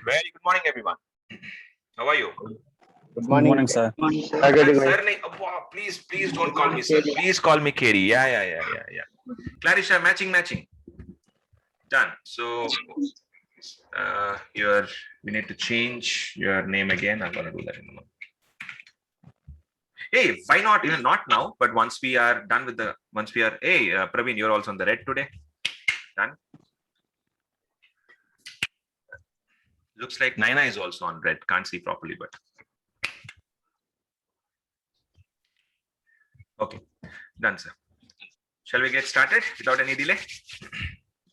Very good morning, everyone. How are you? Good morning, sir. Sir, please don't call me sir. Please call me Kerry. Yeah. Clarissa, matching. Done. So, we need to change your name again. I'm gonna do that in a moment. Hey, why not? Even not now, but once we are done with hey, Praveen, you're also on the red today. Done. Looks like Naina is also on red. Can't see properly, but okay, done, sir. Shall we get started without any delay?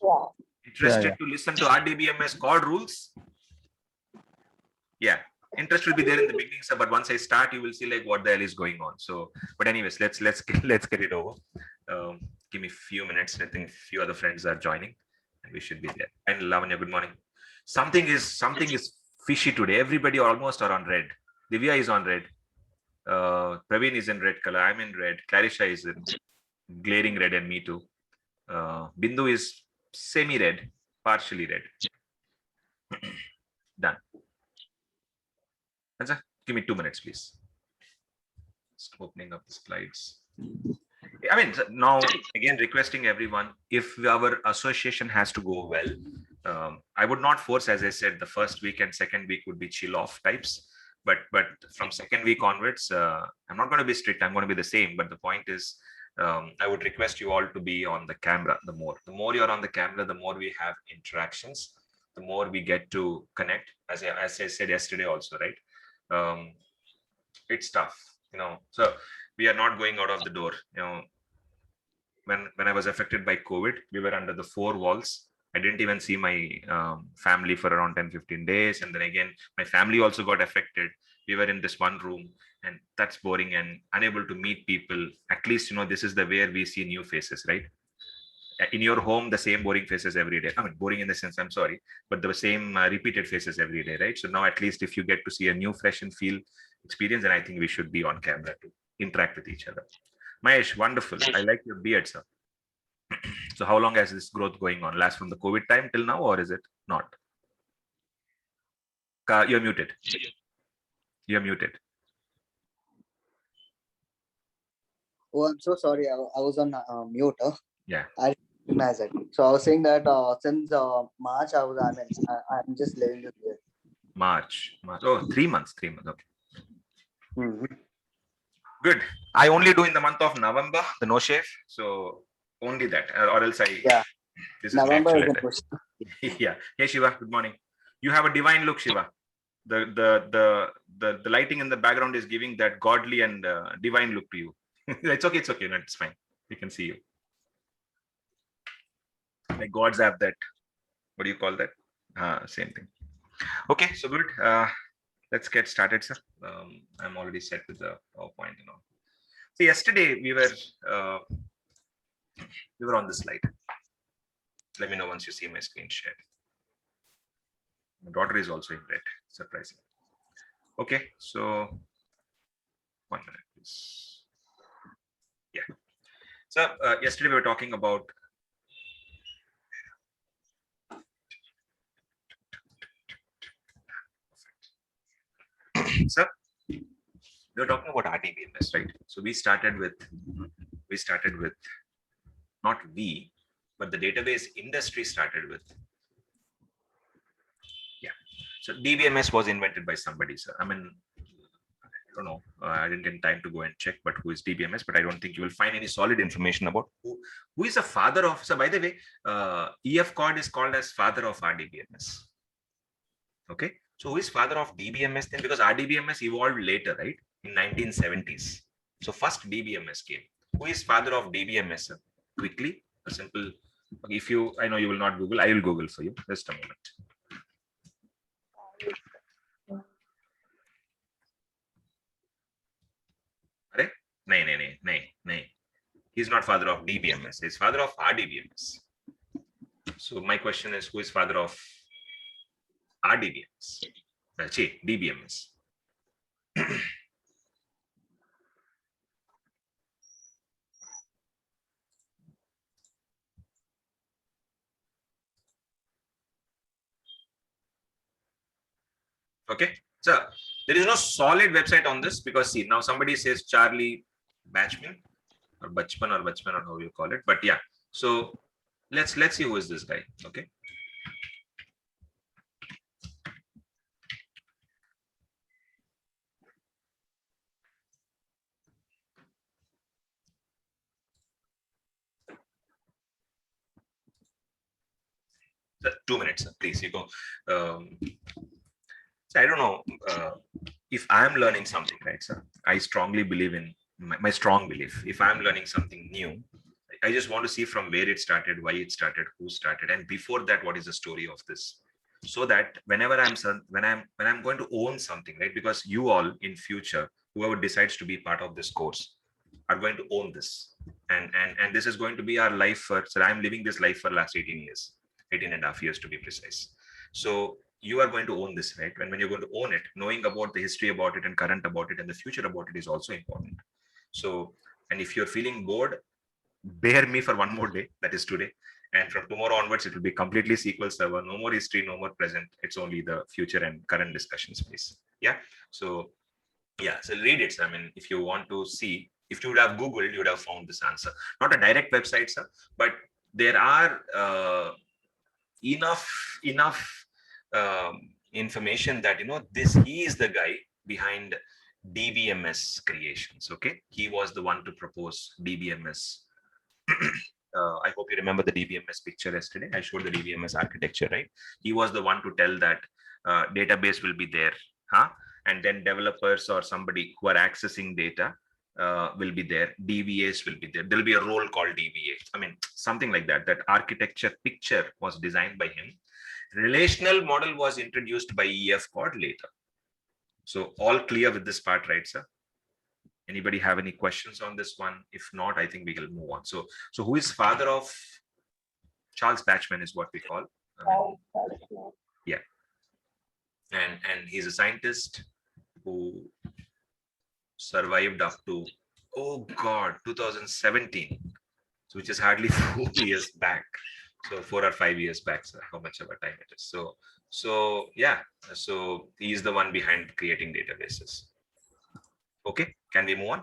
Yeah. Interested to listen to RDBMS code rules? Yeah, interest will be there in the beginning, sir, but once I start, you will see like what the hell is going on. So, but anyways, let's get it over. Give me a few minutes. I think a few other friends are joining, and we should be there. And Lavanya, good morning. Something is fishy today. Everybody almost are on red. Divya is on red. Praveen is in red color. I'm in red. Clarissa is in glaring red, and me too. Bindu is semi-red, partially red. Done. Answer, give me 2 minutes, please. Just opening up the slides. I mean, now again, requesting everyone, if our association has to go well, I would not force, as I said, the first week and second week would be chill off types. But from second week onwards, I'm not going to be strict. I'm going to be the same. But the point is, I would request you all to be on the camera. The more you're on the camera, the more we have interactions, the more we get to connect. As I said yesterday also, right? It's tough, so we are not going out of the door. When I was affected by COVID, we were under the four walls. I didn't even see my family for around 10-15 days, and then again my family also got affected. We were in this one room, and that's boring and unable to meet people. At least this is the where we see new faces, right? In your home, the same boring faces every day. I mean, boring in the sense, I'm sorry, but the same repeated faces every day, right? So now at least if you get to see a new, fresh and feel experience, then I think we should be on camera to interact with each other. Mahesh, wonderful. I like your beard, sir. So how long has this growth going on? Last from the COVID time till now, or is it not? You're muted. You're muted. Oh, I'm so sorry. I was on mute. Yeah. I recognize it. So I was saying that since March, I'm just living with you. March. Oh, 3 months. Okay. Mm-hmm. Good. I only do in the month of November, the no shave. So only that, or else I. Yeah. This is November. Yeah. Hey Shiva, good morning. You have a divine look, Shiva. The lighting in the background is giving that godly and divine look to you. It's okay. No, it's fine. We can see you. Like gods have that. What do you call that? Same thing. Okay, so good. Let's get started, sir. I'm already set with the PowerPoint. So yesterday we were on the slide. Let me know once you see my screen shared. My daughter is also in red, surprising. Okay, so 1 minute, please. Yeah. So yesterday we were talking about sir, we were talking about RDBMS, right? So we started with not we, but the database industry started with. Yeah. So DBMS was invented by somebody, sir. I mean, I don't know. I didn't get time to go and check, but who is DBMS? But I don't think you will find any solid information about who is the father of. So by the way, EF Cord is called as father of RDBMS. Okay. So who is father of DBMS then? Because RDBMS evolved later, right? In 1970s. So first DBMS came. Who is father of DBMS? Sir? Quickly, a simple. If you, I know you will not Google. I will Google for you. Just a moment. No. He's not father of DBMS. He's father of RDBMS. So my question is, who is father of RDBMS? DBMS. Okay. So there is no solid website on this because see, now somebody says Charlie Batchman or Bachman or how you call it. But yeah, so let's see who is this guy. Okay. So 2 minutes, please. You go. So I don't know if I'm learning something, right, sir? I strongly believe in my strong belief. If I'm learning something new, I just want to see from where it started, why it started, who started, and before that, what is the story of this, so that whenever when I'm going to own something, right? Because you all in future, whoever decides to be part of this course, are going to own this, and this is going to be our life for. So I'm living this life for last 18 years, 18 and a half years to be precise. So you are going to own this, right? When you're going to own it, knowing about the history about it and current about it and the future about it is also important. So, and if you're feeling bored, bear me for one more day, that is today. And from tomorrow onwards, it will be completely SQL Server, no more history, no more present. It's only the future and current discussions, please. Yeah. So, yeah. So read it. I mean, if you want to see, if you would have Googled, you would have found this answer. Not a direct website, sir, but there are enough information that this he is the guy behind DBMS creations. Okay, he was the one to propose DBMS. I hope you remember the DBMS picture yesterday. I showed the DBMS architecture, right? He was the one to tell that database will be there, huh? And then developers or somebody who are accessing data will be there. DBAs will be there. There'll be a role called DBA. I mean, something like that. That architecture picture was designed by him. Relational model was introduced by EF Cord later. So all clear with this part, right, sir? Anybody have any questions on this one? If not, I think we will move on. So who is father of Charles Batchman is what we call. Yeah. And he's a scientist who survived up to, oh God, 2017, so which is hardly 4 years back. So 4 or 5 years back, so how much of a time it is. So yeah, so he's the one behind creating databases. Okay, can we move on?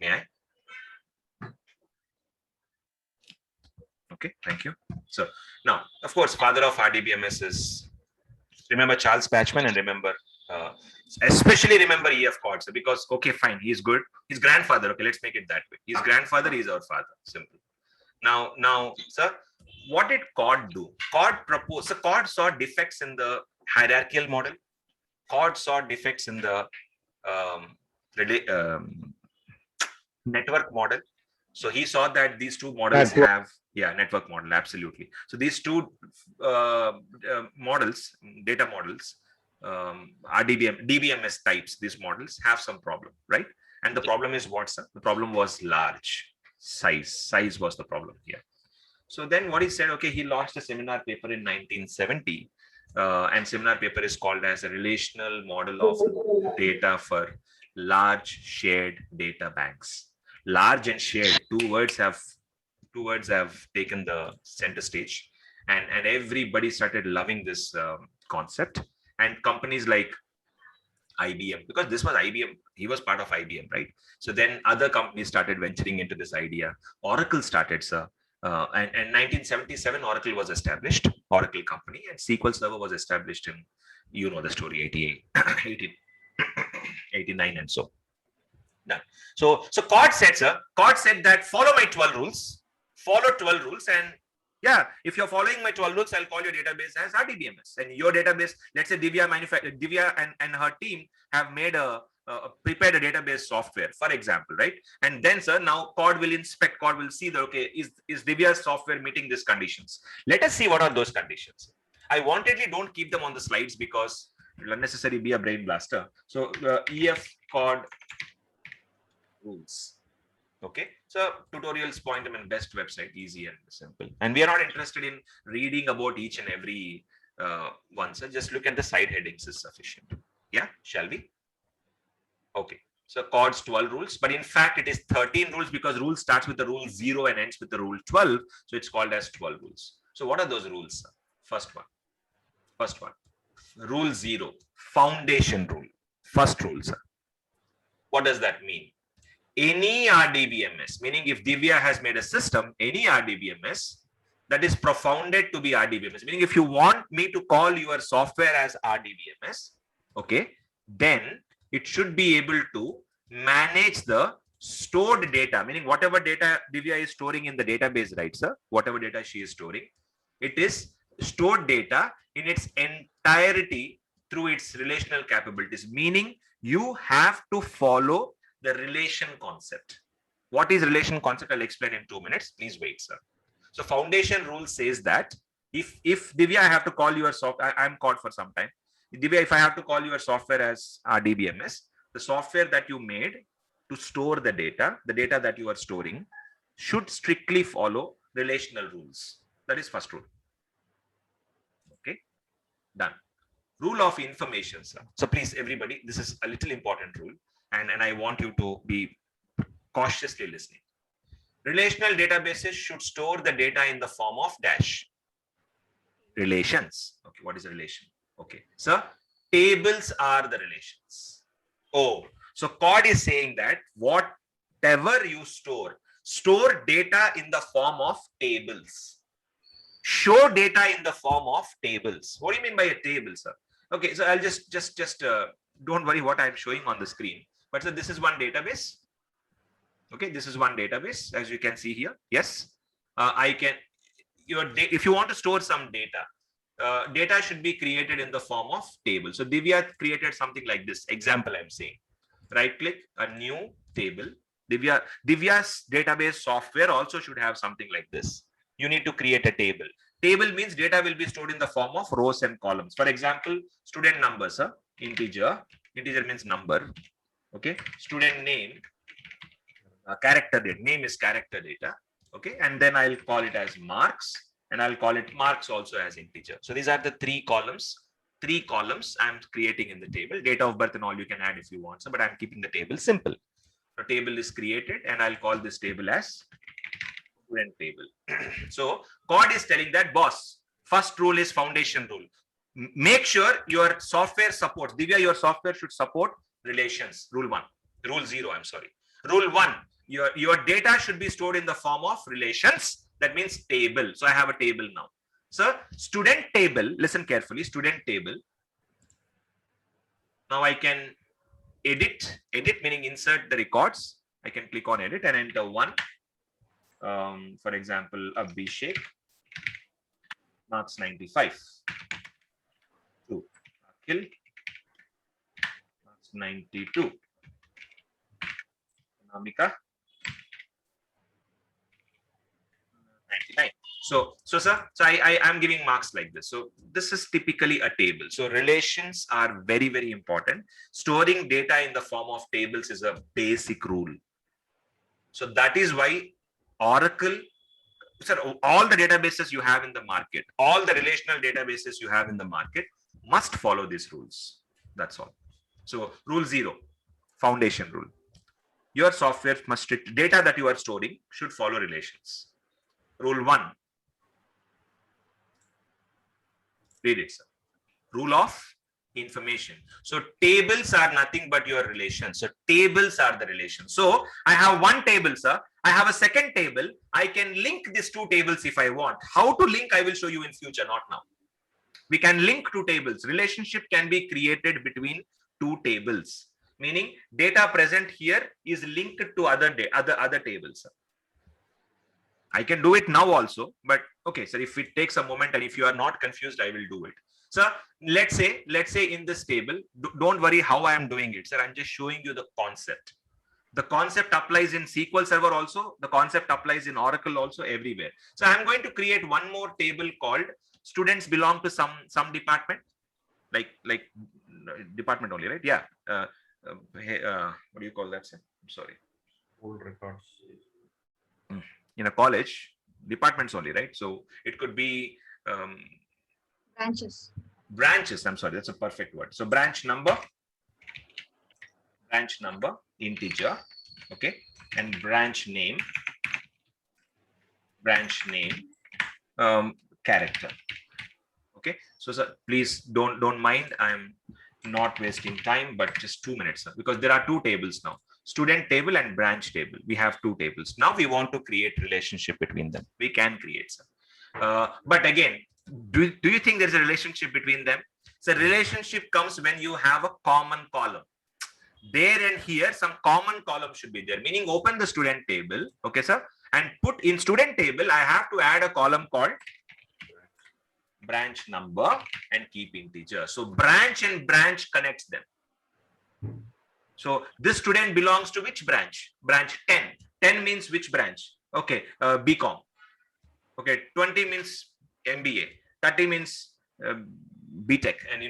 May I? Okay, thank you. So now, of course, father of RDBMS is, remember Charles Batchman, and remember, especially remember EF Cord, because, okay, fine, he's good. His grandfather, okay, let's make it that way. His grandfather is our father, simple. Now, sir, what did Cord do? Cord proposed, so Cord saw defects in the hierarchical model. Cord saw defects in the network model. So he saw that these two models have, network model, absolutely. So these two models, data models, DBMS types, these models have some problem, right? And the problem is what, sir? The problem was large size. Size was the problem here. So then what he said, okay, he launched a seminar paper in 1970. And seminar paper is called as a relational model of data for large shared data banks. Large and shared, two words have taken the center stage, and everybody started loving this concept. And companies like IBM, because this was IBM, he was part of IBM, right? So then other companies started venturing into this idea. Oracle started, sir. And 1977, Oracle was established, Oracle company, and SQL Server was established in, you know the story, 88, 89 and so. Done. So Cord said, sir, Cord said that follow my 12 rules, follow 12 rules, and yeah, if you're following my 12 rules, I'll call your database as RDBMS. And your database, let's say Divya and her team have made prepared a database software, for example, right? And then, sir, now Cord will inspect, Cord will see that, okay, is Divya's software meeting these conditions? Let us see what are those conditions. I wantedly don't keep them on the slides because it will unnecessarily be a brain blaster. So EF Cord rules. Okay, so tutorials point them in best website, easy and simple. And we are not interested in reading about each and every one. So just look at the side headings is sufficient. Yeah, shall we? Okay, so Cord's 12 rules, but in fact it is 13 rules because rule starts with the rule 0 and ends with the rule 12. So it's called as 12 rules. So what are those rules? First one. First one. Rule 0. Foundation rule. First rule, sir. What does that mean? Any RDBMS, meaning if Divya has made a system, any RDBMS that is profounded to be RDBMS, meaning if you want me to call your software as RDBMS, okay, then it should be able to manage the stored data, meaning whatever data Divya is storing in the database, right, sir? Whatever data she is storing, it is stored data in its entirety through its relational capabilities, meaning you have to follow the relation concept. What is relation concept? I'll explain in 2 minutes. Please wait, sir. So foundation rule says that if Divya, I have to call your software, I'm called for some time. Divya, if I have to call your software as RDBMS, the software that you made to store the data that you are storing should strictly follow relational rules. That is first rule. Okay, done. Rule of information, sir. So please, everybody, this is a little important rule, and I want you to be cautiously listening. Relational databases should store the data in the form of dash. Relations. Okay, what is a relation? Okay, sir, tables are the relations. Oh, so CORD is saying that whatever you store data in the form of tables. Show data in the form of tables. What do you mean by a table, sir? Okay, so I'll just don't worry what I'm showing on the screen. But so this is one database. Okay, this is one database, as you can see here. Yes, if you want to store some data, data should be created in the form of table. So Divya created something like this. Example, I'm saying. Right click, a new table. Divya's database software also should have something like this. You need to create a table. Table means data will be stored in the form of rows and columns. For example, student number, sir, integer. Integer means number. Okay, student name, character data. Name is character data. Okay, and then I'll call it as marks, and I'll call it marks also as integer. So these are the three columns. Three columns I'm creating in the table. Date of birth and all you can add if you want, so, but I'm keeping the table simple. The table is created, and I'll call this table as student table. So CORD is telling that, boss, first rule is foundation rule. Make sure your software supports. Divya, your software should support relations. Rule 1. Rule 0, I'm sorry. Rule 1, your data should be stored in the form of relations. That means table. So I have a table now. So student table, listen carefully, student table. Now I can edit meaning insert the records. I can click on edit and enter 1. For example, Abhishek, marks 95. 2. Akhil, marks 92. Namika, 99. So sir, I am giving marks like this. So this is typically a table. So relations are very, very important. Storing data in the form of tables is a basic rule. So that is why Oracle, sir, all the databases you have in the market, all the relational databases you have in the market must follow these rules. That's all. So rule 0, foundation rule. Your software must, data that you are storing should follow relations. Rule 1. Read it, sir. Rule of information. So tables are nothing but your relations. So tables are the relations. So I have one table, sir. I have a second table. I can link these two tables if I want. How to link, I will show you in future, not now. We can link two tables. Relationship can be created between two tables, meaning data present here is linked to other tables, sir. I can do it now also, but okay, sir, if it takes a moment and if you are not confused, I will do it. Sir, let's say in this table, don't worry how I am doing it, sir. I'm just showing you the concept. The concept applies in SQL Server also. The concept applies in Oracle also, everywhere. So I'm going to create one more table called students belong to some department, like department only, right? Yeah. What do you call that, sir? I'm sorry. Old records. In a college, departments only, right? So it could be branches. I'm sorry, that's a perfect word. So branch number, integer, okay, and branch name, character. Okay, so sir, please don't mind. I'm not wasting time, but just 2 minutes, sir, because there are two tables now: student table and branch table. We have two tables now. We want to create relationship between them. We can create, sir. But again, do you think there's a relationship between them? So relationship comes when you have a common column. There and here, some common column should be there, meaning open the student table, okay, sir, and put in student table, I have to add a column called branch number and keep integer. So branch and branch connects them. So this student belongs to which branch? Branch 10. 10 means which branch? Okay, BCom. Okay, 20 means MBA. 30 means BTech, and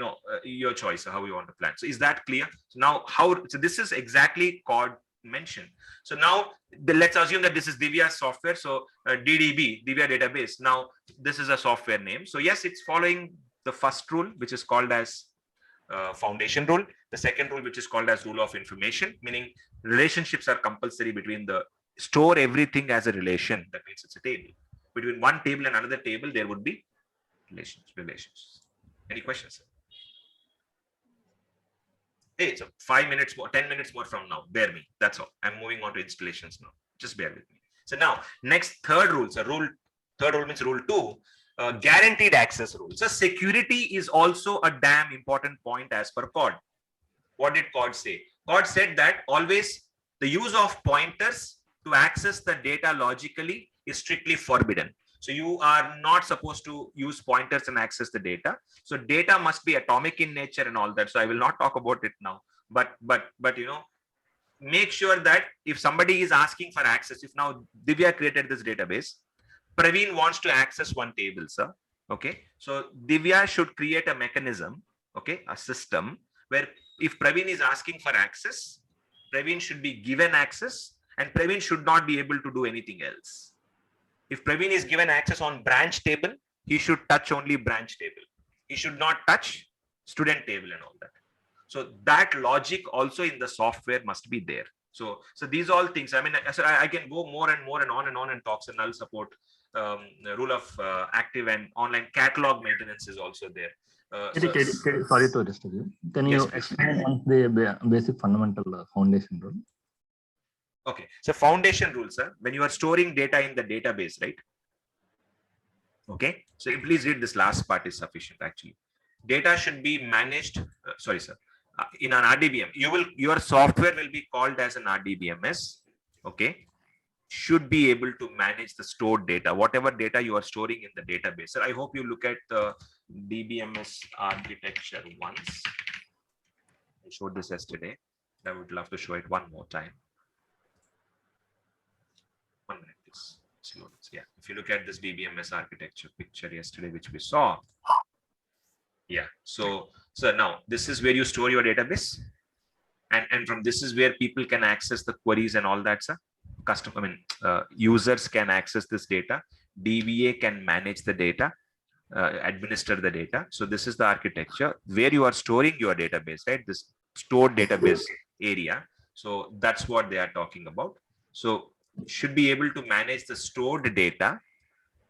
your choice how you want to plan. So is that clear? So now so this is exactly called mentioned. So now let's assume that this is Divya software. So DDB, Divya database. Now this is a software name. So yes, it's following the first rule, which is called as foundation rule. The second rule, which is called as rule of information, meaning relationships are compulsory between the store everything as a relation. That means it's a table. Between one table and another table, there would be relations. Any questions? Hey, so 5 minutes more, 10 minutes more from now. Bear me. That's all. I'm moving on to installations now. Just bear with me. So now, next third rule. So third rule means rule 2, guaranteed access rule. So security is also a damn important point as per COD. What did COD say? COD said that always the use of pointers to access the data logically is strictly forbidden. So you are not supposed to use pointers and access the data. So data must be atomic in nature and all that. So I will not talk about it now. But make sure that if somebody is asking for access, if now Divya created this database, Praveen wants to access one table, sir. Okay. So Divya should create a mechanism, okay, a system where if Praveen is asking for access, Praveen should be given access and Praveen should not be able to do anything else. If Praveen is given access on branch table, he should touch only branch table. He should not touch student table and all that. So that logic also in the software must be there. So these all things, I mean, I can go more and more and on and talks, and I'll support rule of active and online catalog maintenance is also there. Sorry to disturb you. Can you explain the basic fundamental foundation rule? Okay, so foundation rules, sir, when you are storing data in the database, right? Okay, so please read this last part is sufficient actually. Data should be managed, sorry, sir, in an RDBM. Your software will be called as an RDBMS, okay? Should be able to manage the stored data, whatever data you are storing in the database. Sir, I hope you look at the DBMS architecture once. I showed this yesterday. I would love to show it one more time. 1 minute, please. Slow. Yeah, if you look at this DBMS architecture picture yesterday, which we saw. Yeah, so now this is where you store your database, and from this is where people can access the queries and all that, sir. Users can access this data. DBA can manage the data, administer the data. So this is the architecture where you are storing your database, right? This stored database area. So that's what they are talking about. So should be able to manage the stored data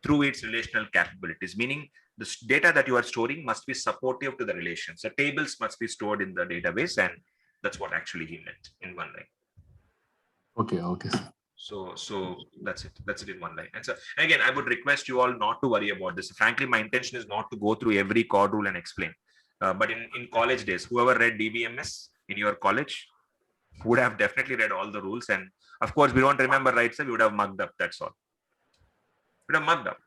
through its relational capabilities, meaning the data that you are storing must be supportive to the relations. So tables must be stored in the database, and that's what actually he meant in one line. Okay. So that's it in one line. And so again, I would request you all not to worry about this. Frankly, my intention is not to go through every COD rule and explain. But in college days, whoever read DBMS in your college would have definitely read all the rules. And of course, we don't remember, right? So we would have mugged up. That's all. We would have mugged up.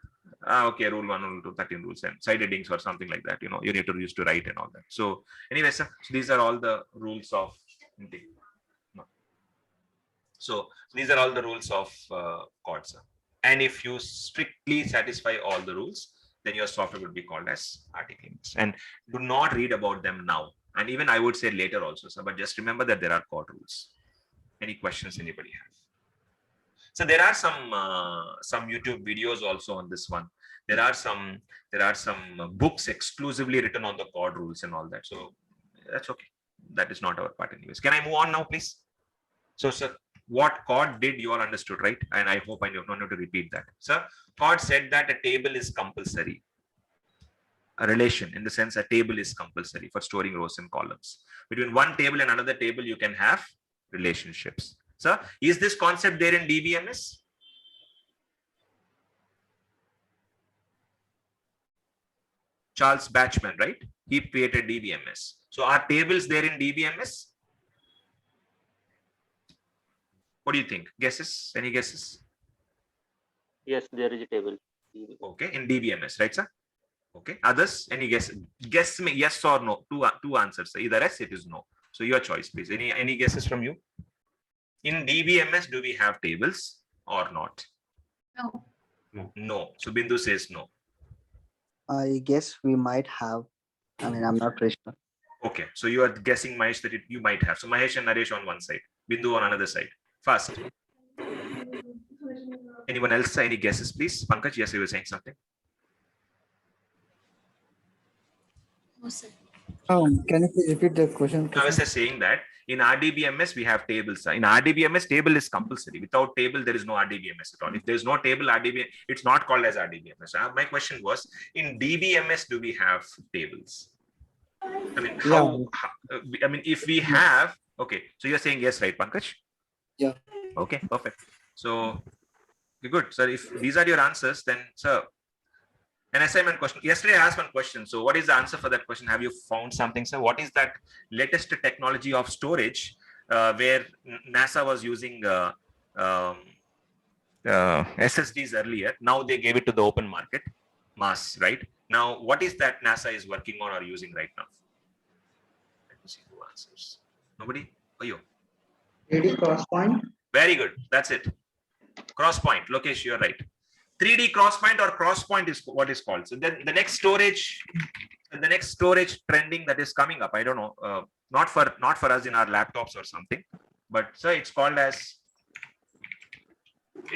Okay, rule 1, rule 2, 13 rules and side headings or something like that. You need to use to write and all that. So anyway, sir, so these are all the rules of. So these are all the rules of COD, sir. And if you strictly satisfy all the rules, then your software would be called as RDBMS. And do not read about them now. And even I would say later also, sir. But just remember that there are COD rules. Any questions anybody have? So there are some YouTube videos also on this one. There are some books exclusively written on the COD rules and all that. So that's okay. That is not our part anyways. Can I move on now, please? So, sir, what COD did, you all understood, right? And I hope I don't need to repeat that. Sir, COD said that a table is compulsory. a relation in the sense a table is compulsory for storing rows and columns. Between one table and another table, you can have relationships. So is this concept there in DBMS? Charles Bachman, right? He created DBMS. So are tables there in DBMS? What do you think? Guesses? Any guesses? Yes, there is a table. Okay, in DBMS, right, sir? Okay. Others? Any guess? Guess me yes or no. Two answers. Either yes, it is no. So your choice, please. Any guesses from you? In DBMS, do we have tables or not? No. No. So Bindu says no. I guess we might have. I mean, I'm not very sure. Okay. So you are guessing, Mahesh, that you might have. So Mahesh and Naresh on one side, Bindu on another side. Fast. Anyone else? Any guesses, please? Pankaj, yes, you were saying something. No, sir. Can you please repeat the question? I was just saying that in RDBMS, we have tables. In RDBMS, table is compulsory. Without table, there is no RDBMS at all. If there is no table, RDBMS, it's not called as RDBMS. My question was, in DBMS, do we have tables? I mean, I mean, if we have, okay. So you're saying yes, right, Pankaj? Yeah. Okay, perfect. So good. So if these are your answers, then sir, an assignment question. Yesterday I asked one question. So what is the answer for that question? Have you found something, sir? What is that latest technology of storage where NASA was using SSDs earlier? Now they gave it to the open market, mass, right? Now, what is that NASA is working on or using right now? Let me see who answers. Nobody? Oh, you. 3D Crosspoint. Very good. That's it. Crosspoint. Lokesh, you're right. 3D Crosspoint or Crosspoint is what is called. So then the next storage trending that is coming up. I don't know. Not for us in our laptops or something, but so it's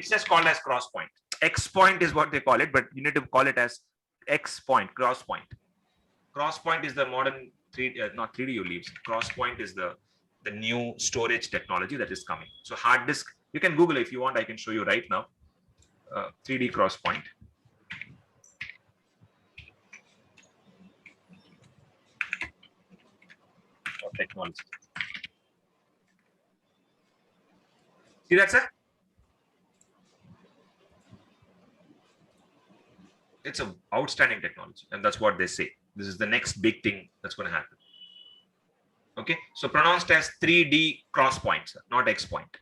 just called as Crosspoint. X point is what they call it, but you need to call it as X point, Crosspoint. Crosspoint is the modern 3D, not 3D you leaves. Crosspoint is the new storage technology that is coming. So hard disk, you can Google if you want. I can show you right now. 3D Crosspoint. Technology. See that, sir? It's an outstanding technology, and that's what they say. This is the next big thing that's going to happen. Okay, so pronounced as 3D Crosspoint, sir, not X point.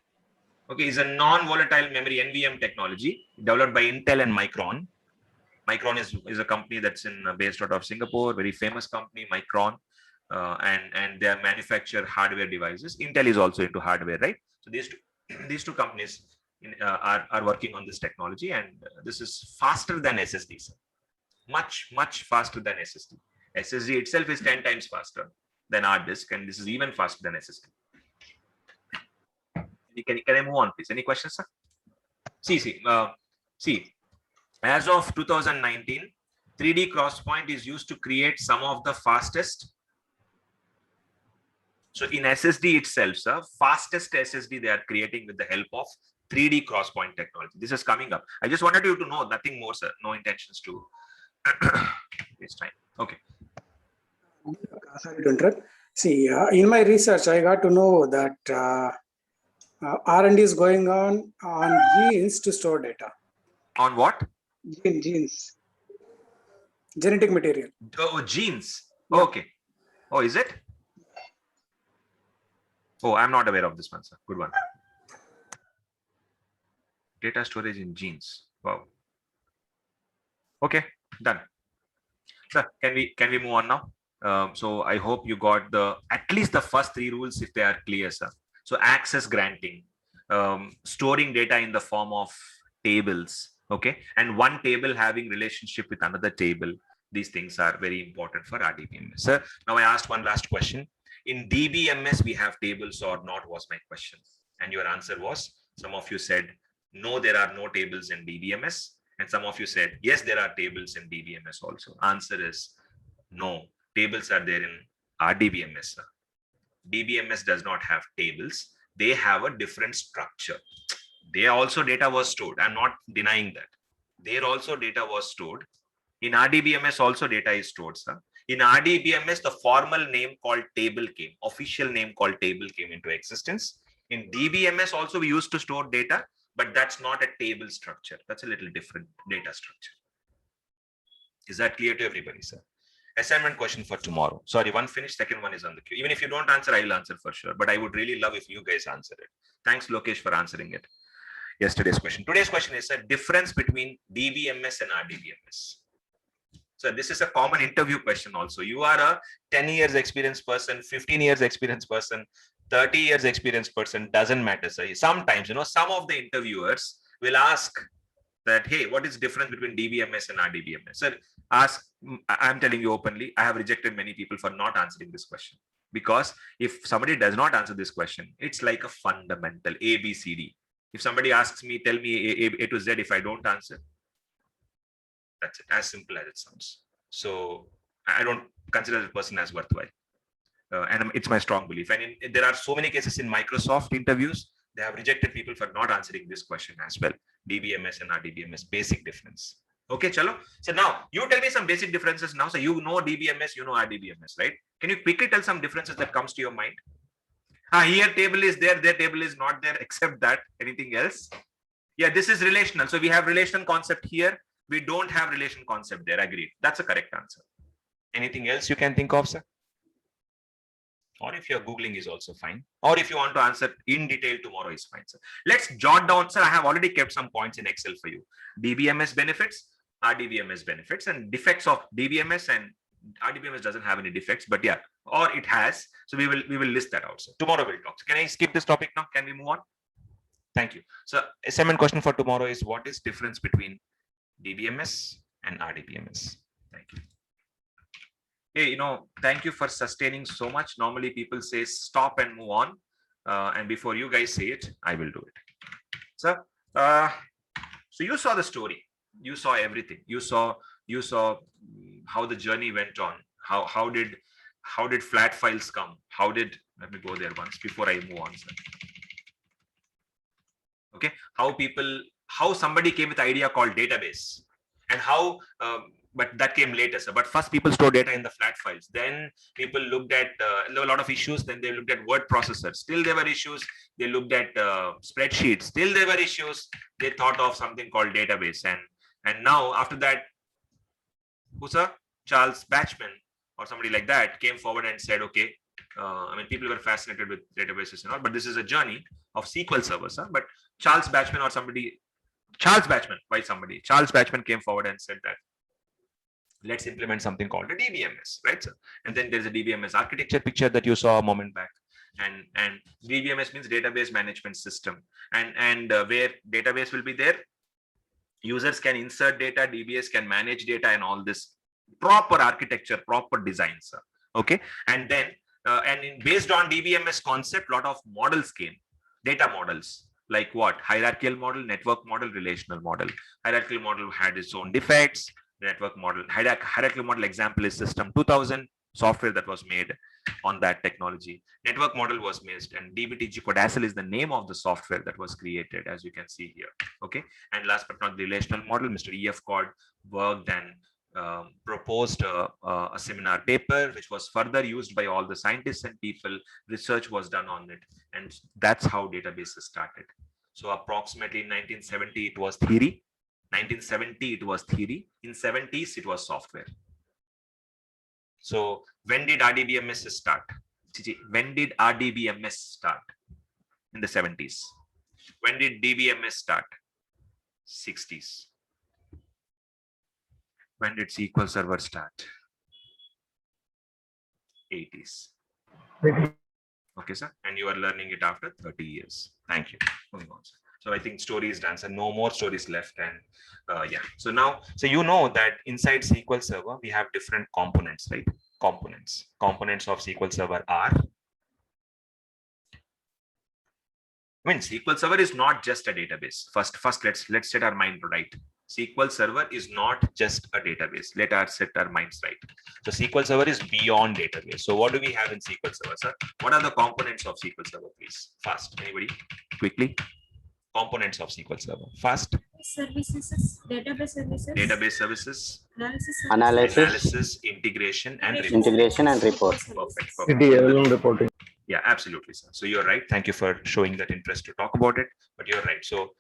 Okay, is a non-volatile memory NVM technology developed by Intel and Micron. Micron is a company that's based out of Singapore, very famous company, Micron, and they manufacture hardware devices. Intel is also into hardware, right? So these two companies are working on this technology, and this is faster than SSD, sir. Much faster than SSD. SSD itself is 10 times faster than hard disk, and this is even faster than SSD. Can I move on, please? Any questions, sir? See, as of 2019, 3D Crosspoint is used to create some of the fastest. So in SSD itself, sir, fastest SSD they are creating with the help of 3D Crosspoint technology. This is coming up. I just wanted you to know, nothing more, sir. No intentions to waste time. Okay. Sorry to interrupt. See, in my research, I got to know that R&D is going on genes to store data. On what? Genes. Genetic material. Oh, genes. Yeah. Okay. Oh, is it? Oh, I'm not aware of this one, sir. Good one. Data storage in genes. Wow. Okay, done. Sir, can we move on now? So I hope you got at least the first 3 rules if they are clear, sir. So access granting, storing data in the form of tables, okay, and one table having relationship with another table. These things are very important for RDBMS. Sir, now I asked one last question. In DBMS, we have tables or not was my question. And your answer was, some of you said, no, there are no tables in DBMS. And some of you said, yes, there are tables in DBMS also. Answer is no, tables are there in RDBMS, sir. DBMS does not have tables. They have a different structure. There also data was stored. I'm not denying that. There also data was stored In RDBMS also data is stored, sir. In RDBMS, the formal name called table came, official name called table came into existence. In DBMS also we used to store data, but that's not a table structure. That's a little different data structure. Is that clear to everybody, sir? Assignment question for tomorrow. Sorry, one finished, second one is on the queue. Even if you don't answer, I will answer for sure. But I would really love if you guys answer it. Thanks, Lokesh, for answering it. Yesterday's question. Today's question is a difference between DBMS and RDBMS. So this is a common interview question also. You are a 10 years experienced person, 15 years experienced person, 30 years experienced person, doesn't matter. So sometimes, some of the interviewers will ask that, hey, what is the difference between DBMS and RDBMS? Sir, I'm telling you openly, I have rejected many people for not answering this question. Because if somebody does not answer this question, it's like a fundamental A, B, C, D. If somebody asks me, tell me A to Z, if I don't answer, that's it, as simple as it sounds. So I don't consider the person as worthwhile. And it's my strong belief. And there are so many cases in Microsoft interviews, they have rejected people for not answering this question as well. DBMS and RDBMS, basic difference. Okay, chalo. So now you tell me some basic differences now. So you know DBMS, you know RDBMS, right? Can you quickly tell some differences that comes to your mind? Here table is there, their table is not there, except that. Anything else? Yeah, this is relational. So we have relation concept here. We don't have relation concept there. Agreed. That's a correct answer. Anything else you can think of, sir? Or if you're Googling is also fine. Or if you want to answer in detail tomorrow is fine, sir. Let's jot down, sir. I have already kept some points in Excel for you. DBMS benefits, RDBMS benefits, and defects of DBMS, and RDBMS doesn't have any defects, but yeah, or it has. So we will list that out. So tomorrow we'll talk. So can I skip this topic now? Can we move on? Thank you. So assignment question for tomorrow is what is difference between DBMS and RDBMS? Thank you. Hey, thank you for sustaining so much. Normally people say stop and move on. And before you guys say it, I will do it. So you saw the story. You saw everything. You saw how the journey went on. How did flat files come? Let me go there once before I move on, sir. Okay, how somebody came with the idea called database, and how but that came later, sir. But first people store data in the flat files. Then people looked at there were a lot of issues. Then they looked at word processors. Still there were issues. They looked at spreadsheets. Still there were issues. They thought of something called database. And now after that, who, sir? Charles Bachman or somebody like that came forward and said, okay, people were fascinated with databases and all, but this is a journey of SQL servers, sir. But Charles Bachman came forward and said that let's implement something called a DBMS, right, sir? And then there's a DBMS architecture picture that you saw a moment back. And DBMS means database management system. And where database will be there, users can insert data, DBS can manage data, and all this proper architecture, proper design, sir. Okay. And then based on DBMS concept, lot of models came, data models. Like what? Hierarchical model, network model, relational model. Hierarchical model had its own defects. Network model, hierarchical model example is System 2000 software that was made on that technology. Network model was missed, and DBTG Codacell is the name of the software that was created, as you can see here. Okay, and last but not the relational model, Mr. E.F. Codd worked and proposed a seminar paper, which was further used by all the scientists and people. Research was done on it, and that's how databases started. So approximately in 1970, it was theory. 1970 it was theory. In 70s it was software. So when did RDBMS start? When did RDBMS start? In the 70s. When did DBMS start? 60s. When did SQL Server start? 80s. Okay, sir. And you are learning it after 30 years. Thank you. Moving on, sir. So I think story is done, so no more stories left. And yeah, so now, so you know that inside SQL Server, we have different components, right? Components of SQL Server are, SQL Server is not just a database. First, let's set our mind right. SQL Server is not just a database. Let us set our minds right. So SQL Server is beyond database. So what do we have in SQL Server, sir? What are the components of SQL Server, please? Fast, anybody? Quickly. components of SQL Server? First, Services, database services. database services, Analysis. analysis, integration, and report. Integration and report. Perfect. Perfect. ETL reporting. Yeah, absolutely, sir. So you're right. Thank you for showing that interest to talk about it. But you're right. So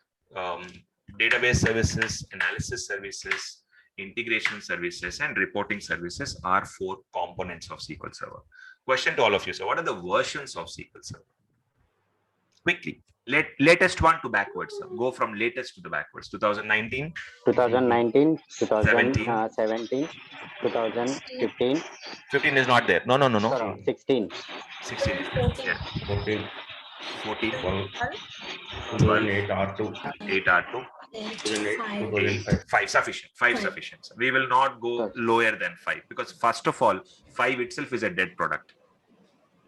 database services, analysis services, integration services, and reporting services are 4 components of SQL Server. Question to all of you. So what are the versions of SQL Server? Quickly, latest one to backwards. Sir. Go from latest to the backwards. 2019, 2019, 2017, 2015, 15 is not there. No. sorry, 16. 16 is there. Yeah. 14, 14, 2008 R2, 8 R2. 2005. 5 sufficient. 5 Five. sufficient. Sir. We will not go Yes. lower than 5 because first of all, 5 itself is a dead product.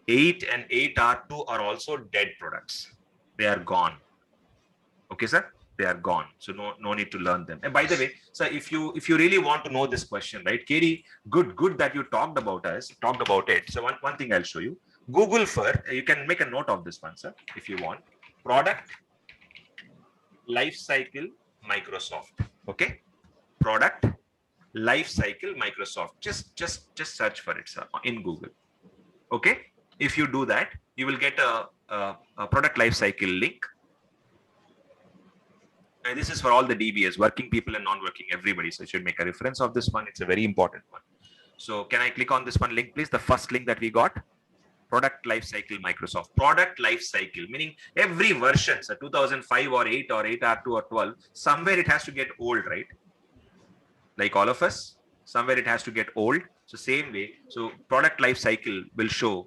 8 and 8 R2 are also dead products. They are gone. Okay, sir. They are gone. So no need to learn them. And by the way, sir, if you really want to know this question, right, Katie, good that you talked about it. So one thing I'll show you. Google for, you can make a note of this one, sir, if you want. Product Lifecycle Microsoft. Okay. Product Lifecycle Microsoft. Just search for it, sir, in Google. Okay. If you do that, you will get a product lifecycle link. And this is for all the DBAs, working people and non-working, everybody. So you should make a reference of this one. It's a very important one. So can I click on this one link, please? The first link that we got. Product Lifecycle Microsoft. Product Lifecycle, meaning every version, so 2005 or 8 or 8R2 or 12, somewhere it has to get old, right? Like all of us, somewhere it has to get old. So same way, so product lifecycle will show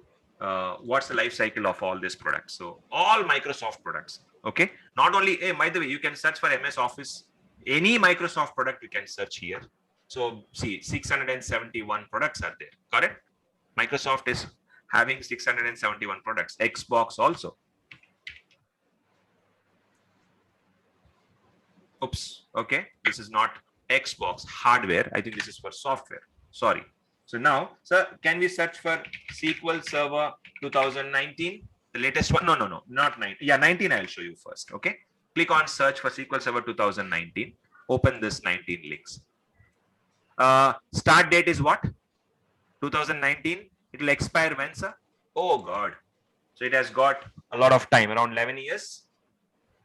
what's the life cycle of all these products. So all Microsoft products, okay? Not only, by the way, you can search for MS Office, any Microsoft product you can search here. So see, 671 products are there, correct? Microsoft is having 671 products. Xbox also. Oops, okay. This is not Xbox hardware. I think this is for software. Sorry. So now, sir, can we search for SQL Server 2019? The latest one? No, not 19. Yeah, 19 I'll show you first, okay? Click on search for SQL Server 2019. Open this 19 links. Start date is what? 2019. It will expire when, sir? Oh, God. So it has got a lot of time, around 11 years.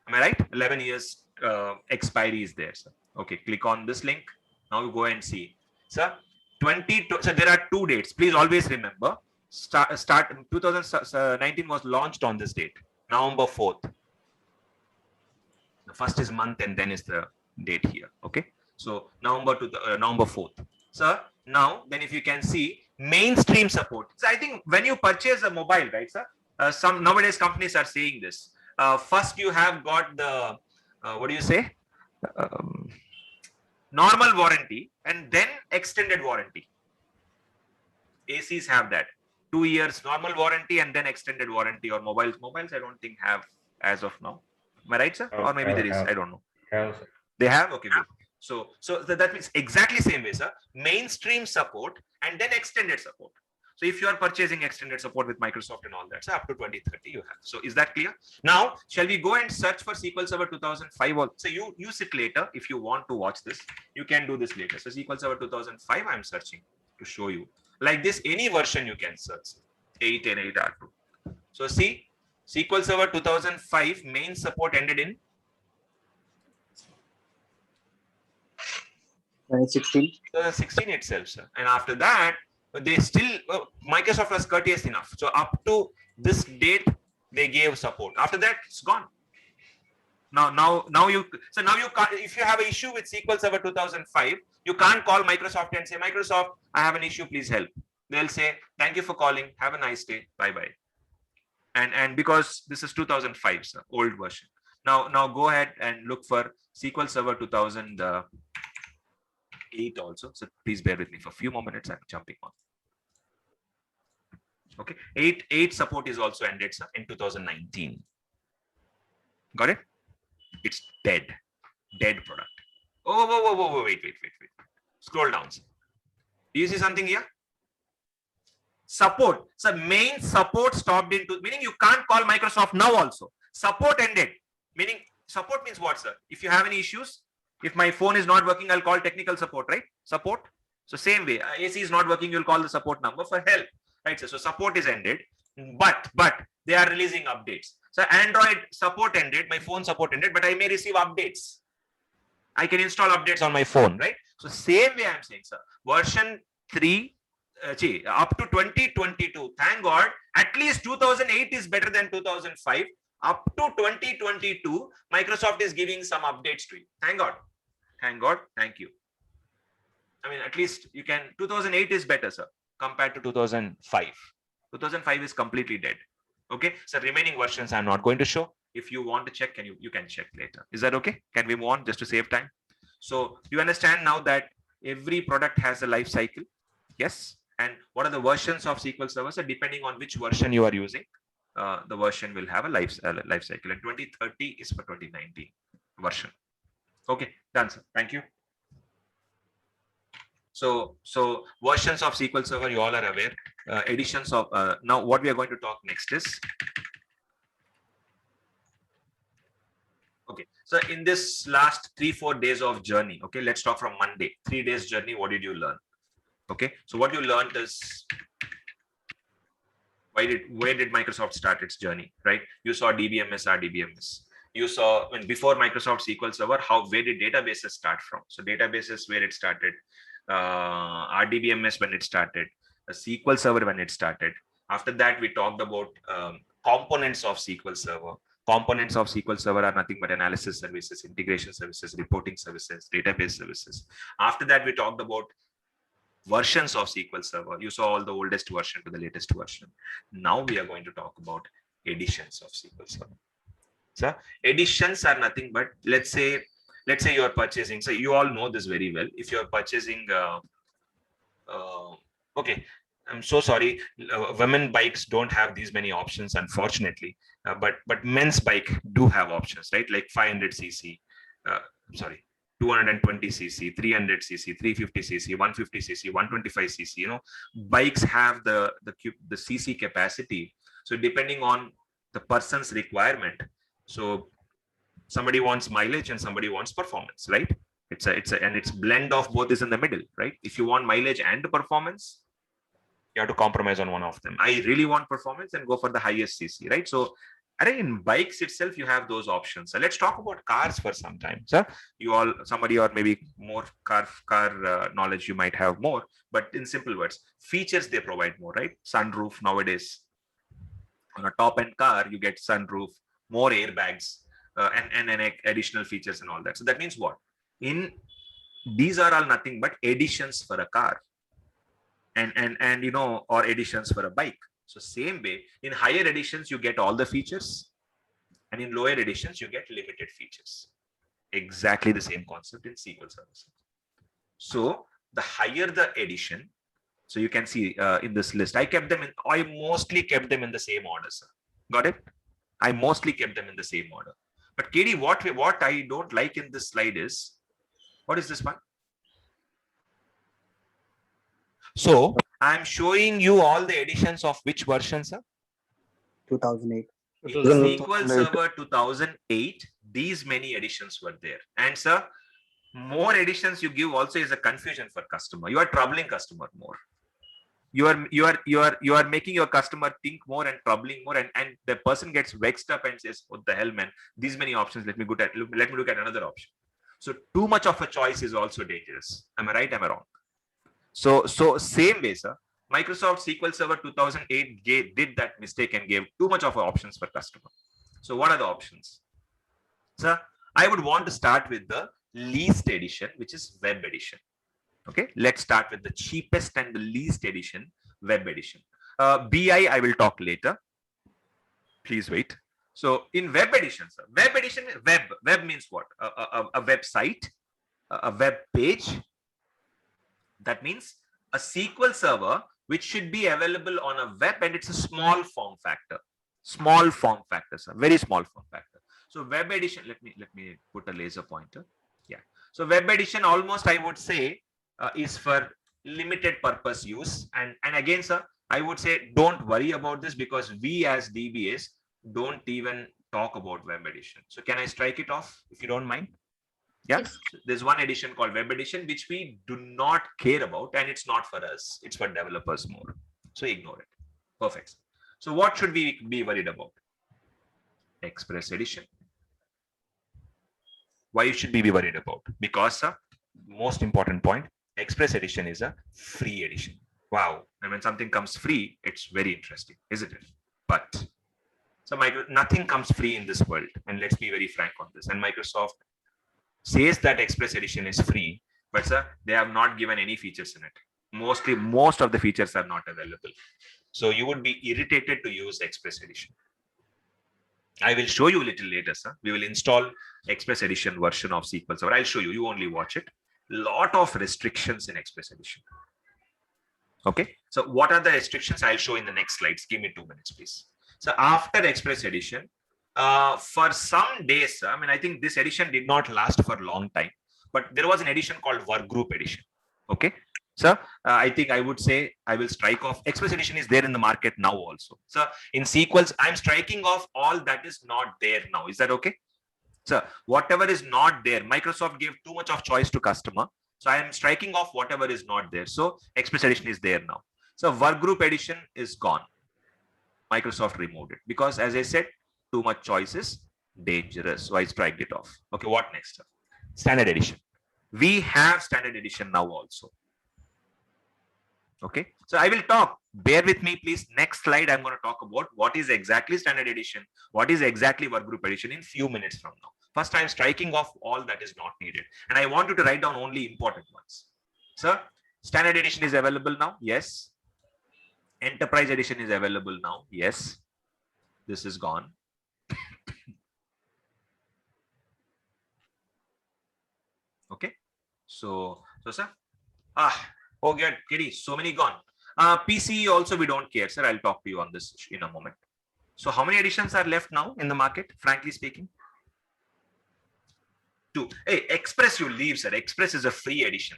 Am I right? 11 years expiry is there, sir. Okay, click on this link. Now you go and see. Sir, 22. So there are 2 dates. Please always remember. Start 2019 was launched on this date, November 4th. The first is month and then is the date here. Okay. So November to the November 4th. Sir, now then if you can see mainstream support. So I think when you purchase a mobile, right, sir? Some nowadays companies are saying this. First you have got the what do you say? Normal warranty and then extended warranty. ACs have that. 2 years normal warranty and then extended warranty, or mobiles I don't think have as of now. Am I right, sir? Or maybe there is, I don't know. They have? Okay, good. So that means exactly same way, sir. Mainstream support and then extended support. So if you are purchasing extended support with Microsoft and all that, so up to 2030 you have. So is that clear? Now, shall we go and search for SQL Server 2005? So you use it later if you want to watch this. You can do this later. So SQL Server 2005, I'm searching to show you. Like this, any version you can search. 8 and 8R2. So see, SQL Server 2005 main support ended in 2016. 2016 itself, sir. And after that, they still Microsoft was courteous enough. So up to this date, they gave support. After that, it's gone. Now you can't, if you have an issue with SQL Server 2005, you can't call Microsoft and say, Microsoft, I have an issue, please help. They'll say, thank you for calling. Have a nice day. Bye-bye. And because this is 2005, sir, old version. Now go ahead and look for SQL Server 2008 also. So please bear with me for a few more minutes. I'm jumping on. Okay. 8 support is also ended, sir, in 2019. Got it? It's dead product. Oh, wait. Scroll down, sir. Do you see something here? Support. So main support stopped meaning you can't call Microsoft now also. Support ended, meaning support means what, sir? If you have any issues, if my phone is not working, I'll call technical support, right? Support. So same way, AC is not working, you'll call the support number for help, right? So support is ended, but they are releasing updates. So Android support ended, my phone support ended, but I may receive updates. I can install updates on my phone, right? So same way I'm saying, sir, version 3, up to 2022, thank God, at least 2008 is better than 2005. Up to 2022, Microsoft is giving some updates to you. Thank God. Thank God. Thank you. I mean, at least you can, 2008 is better, sir, compared to 2005. 2005 is completely dead. Okay. So remaining versions I'm not going to show. If you want to check, you can check later. Is that okay? Can we move on just to save time? So you understand now that every product has a life cycle. Yes. And what are the versions of SQL Server? So depending on which version you are using, the version will have a life cycle. And 2030 is for 2019 version. Okay, done, sir. Thank you. So versions of SQL Server, you all are aware. Editions of now what we are going to talk next is, okay, so in this last 3-4 days of journey, okay, let's talk from Monday. 3 days journey, what did you learn? Okay, so what you learned is, where did Microsoft start its journey, right? You saw DBMS, RDBMS. You saw when before Microsoft SQL Server, where did databases start from? So databases, where it started, RDBMS when it started, SQL Server when it started. After that, we talked about components of SQL Server. Components of SQL Server are nothing but analysis services, integration services, reporting services, database services. After that, we talked about versions of SQL Server. You saw all the oldest version to the latest version. Now we are going to talk about editions of SQL Server. So editions are nothing but, let's say you are purchasing. So you all know this very well. If you are purchasing, okay, I'm so sorry. Women bikes don't have these many options, unfortunately. But men's bike do have options, right? Like 500 cc, 220 cc, 300 cc, 350 cc, 150 cc, 125 cc. You know, bikes have the cc capacity. So depending on the person's requirement, so somebody wants mileage and somebody wants performance, right? It's blend of both is in the middle, right? If you want mileage and performance, you have to compromise on one of them. I really want performance and go for the highest cc, right? So in bikes itself, you have those options. So let's talk about cars for some time, sir. You all, somebody or maybe more car knowledge you might have more, but in simple words, features they provide more, right? Sunroof nowadays. On a top-end car, you get sunroof, more airbags, and additional features and all that. So that means what? These are all nothing but additions for a car, and you know, or additions for a bike. So same way, in higher editions, you get all the features, and in lower editions, you get limited features. Exactly the same concept in SQL Server. So the higher the edition, so you can see in this list, I mostly kept them in the same order, sir. Got it? I mostly kept them in the same order. But KD, what I don't like in this slide is, what is this one? So I'm showing you all the editions of which version, sir? 2008. In SQL Server 2008, these many editions were there. And sir, more editions you give also is a confusion for customer. You are troubling customer more. You are making your customer think more and troubling more, and the person gets vexed up and says, what the hell, man, these many options, let me look at another option. So too much of a choice is also dangerous. Am I right? Am I wrong? So same way, sir, Microsoft SQL Server 2008 did that mistake and gave too much of options for customer. So what are the options? Sir, I would want to start with the least edition, which is web edition. Okay, let's start with the cheapest and the least edition, web edition. BI, I will talk later. Please wait. So in web edition, sir, web means what? A website, a web page. That means a SQL Server which should be available on a web, and it's a small form factor. Small form factor, sir, very small form factor. So web edition, let me put a laser pointer. Yeah. So web edition almost I would say is for limited purpose use. And again, sir, I would say don't worry about this, because we as DBAs don't even talk about web edition. So can I strike it off if you don't mind? Yeah, Yes. so there's one edition called web edition, which we do not care about, and it's not for us. It's for developers more. So ignore it. Perfect. So what should we be worried about? Express edition. Why should we be worried about? Because most important point, Express edition is a free edition. Wow. And when something comes free, it's very interesting, isn't it? But so nothing comes free in this world. And let's be very frank on this. And Microsoft says that Express edition is free, but sir, they have not given any features in it. Most of the features are not available. So you would be irritated to use Express edition. I will show you a little later, sir. We will install Express edition version of SQL Server. I'll show you. You only watch it. Lot of restrictions in Express edition. Okay. So what are the restrictions? I'll show in the next slides. Give me 2 minutes, please. So after Express edition, for some days, I mean, I think this edition did not last for a long time, but there was an edition called Workgroup edition. Okay. So I think I would say I will strike off. Express edition is there in the market now also. So in SQLs, I'm striking off all that is not there now. Is that okay? So whatever is not there, Microsoft gave too much of choice to customer. So I am striking off whatever is not there. So Express edition is there now. So Workgroup edition is gone. Microsoft removed it because, as I said, too much choice is dangerous. So I strike it off. Okay, what next? Standard edition. We have standard edition now also. Okay, so I will talk. Bear with me, please. Next slide, I'm going to talk about what is exactly standard edition, what is exactly Workgroup edition in few minutes from now. First, I'm striking off all that is not needed, and I want you to write down only important ones. Sir, standard edition is available now. Yes. Enterprise edition is available now. Yes. This is gone. Okay. So sir. Oh, good. Kitty, so many gone. PC also we don't care, sir. I'll talk to you on this in a moment. So how many editions are left now in the market, frankly speaking? 2. Hey, Express you leave, sir. Express is a free edition.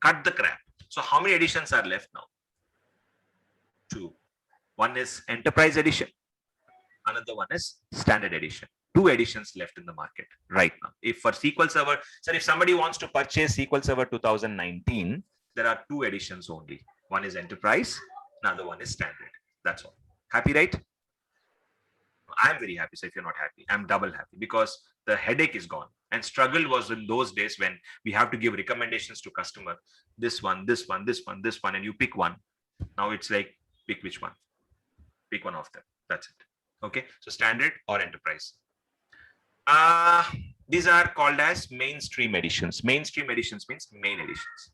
Cut the crap. So how many editions are left now? 2. One is Enterprise edition. Another one is Standard edition. 2 editions left in the market right now. If for SQL Server, sir, if somebody wants to purchase SQL Server 2019, there are 2 editions only. One is Enterprise, another one is Standard. That's all. Happy, right? I'm very happy. So if you're not happy, I'm double happy because the headache is gone. And struggle was in those days when we have to give recommendations to customer. This one, this one, this one, this one, and you pick one. Now it's like, pick which one. Pick one of them. That's it. Okay. So Standard or Enterprise. These are called as mainstream editions. Mainstream editions means main editions.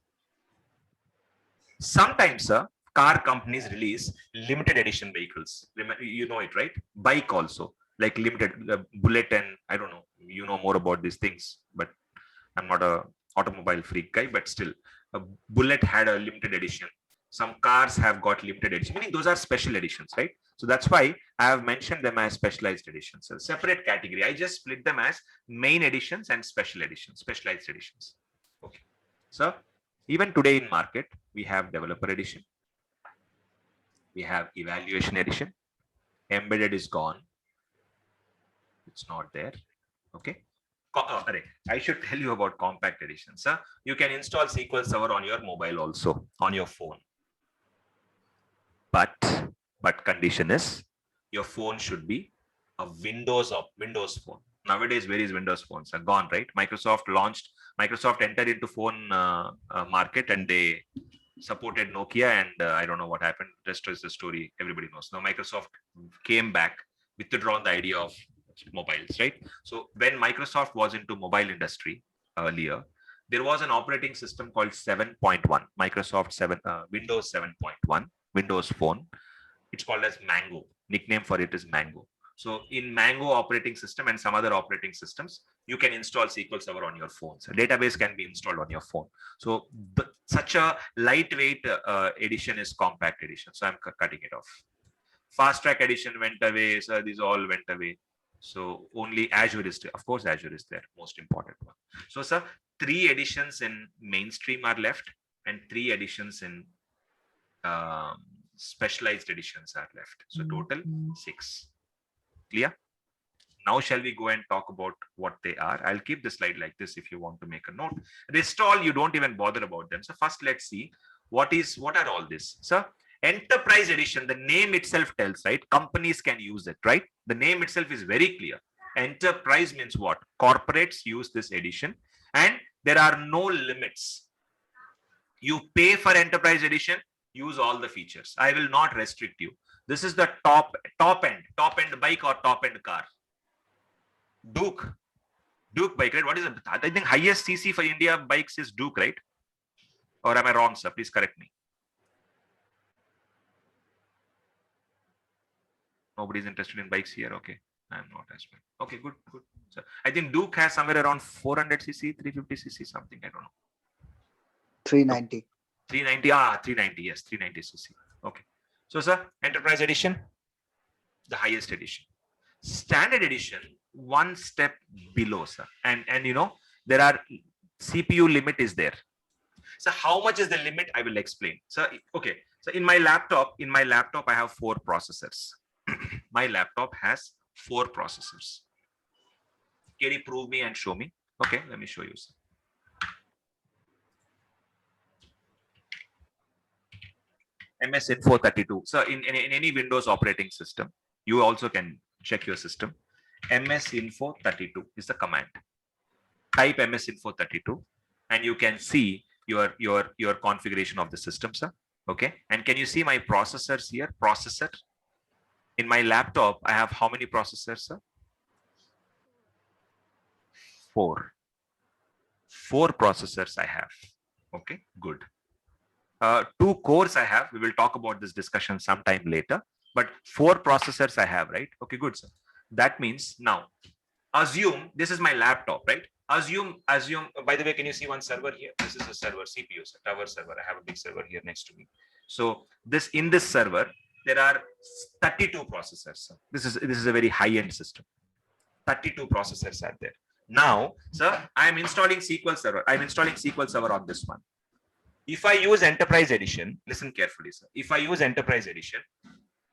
Sometimes, sir, car companies release limited edition vehicles. You know it, right? Bike also, like limited Bullet, and I don't know. You know more about these things, but I'm not a automobile freak guy. But still, a Bullet had a limited edition. Some cars have got limited edition, meaning those are special editions, right? So that's why I have mentioned them as specialized editions, a separate category. I just split them as main editions and special editions, specialized editions. Okay. So even today in market, we have developer edition. We have evaluation edition. Embedded is gone. It's not there. Okay. I should tell you about compact edition. Sir, you can install SQL Server on your mobile also, on your phone. But condition is your phone should be a Windows phone. Nowadays, various Windows phones are gone, right? Microsoft entered into phone market, and they supported Nokia, and I don't know what happened. Rest is the story. Everybody knows. Now Microsoft came back, withdrawn the idea of mobiles, right? So when Microsoft was into mobile industry earlier, there was an operating system called 7.1, Microsoft 7, Windows 7.1, Windows Phone. It's called as Mango. Nickname for it is Mango. So in Mango operating system and some other operating systems, you can install SQL Server on your phone. So database can be installed on your phone. So such a lightweight edition is compact edition. So I'm cutting it off. Fast Track edition went away. So these all went away. So only Azure is there. Of course, Azure is there. Most important one. So sir, 3 editions in mainstream are left, and 3 editions in specialized editions are left. So total 6. Clear? Now shall we go and talk about what they are? I'll keep the slide like this if you want to make a note. Rest all you don't even bother about them. So first let's see what are all this. So enterprise edition, the name itself tells, right? Companies can use it, right? The name itself is very clear. Enterprise means what? Corporates use this edition and there are no limits. You pay for enterprise edition, use all the features. I will not restrict you. This is the top end bike or top end car. Duke bike, right? What is it? I think highest CC for India bikes is Duke, right? Or am I wrong, sir? Please correct me. Nobody's interested in bikes here. Okay, I'm not as well. Okay, good. So I think Duke has somewhere around 400 cc, 350 cc, something. I don't know. 390. 390. Yes, 390 cc. Okay. So, sir, enterprise edition, the highest edition. Standard edition, one step below, sir. And you know, there are CPU limit is there. So how much is the limit? I will explain. So, okay. So in my laptop, I have 4 processors. My laptop has 4 processors. Can you prove me and show me? Okay, let me show you, sir. MS Info 32. So in any Windows operating system, you also can check your system. MS Info 32 is the command. Type MS Info 32 and you can see your configuration of the system, sir. Okay. And can you see my processors here? Processor. In my laptop, I have how many processors, sir? 4. 4 processors I have. Okay, good. 2 cores I have. We will talk about this discussion sometime later. But 4 processors I have, right? Okay, good, sir. That means now, assume this is my laptop, right? Assume. By the way, can you see one server here? This is a server, CPU, tower server. I have a big server here next to me. So in this server, there are 32 processors. Sir. This is a very high-end system. 32 processors are there. Now, sir, I'm installing SQL Server. I'm installing SQL Server on this one. If I use Enterprise Edition, listen carefully, sir. If I use Enterprise Edition,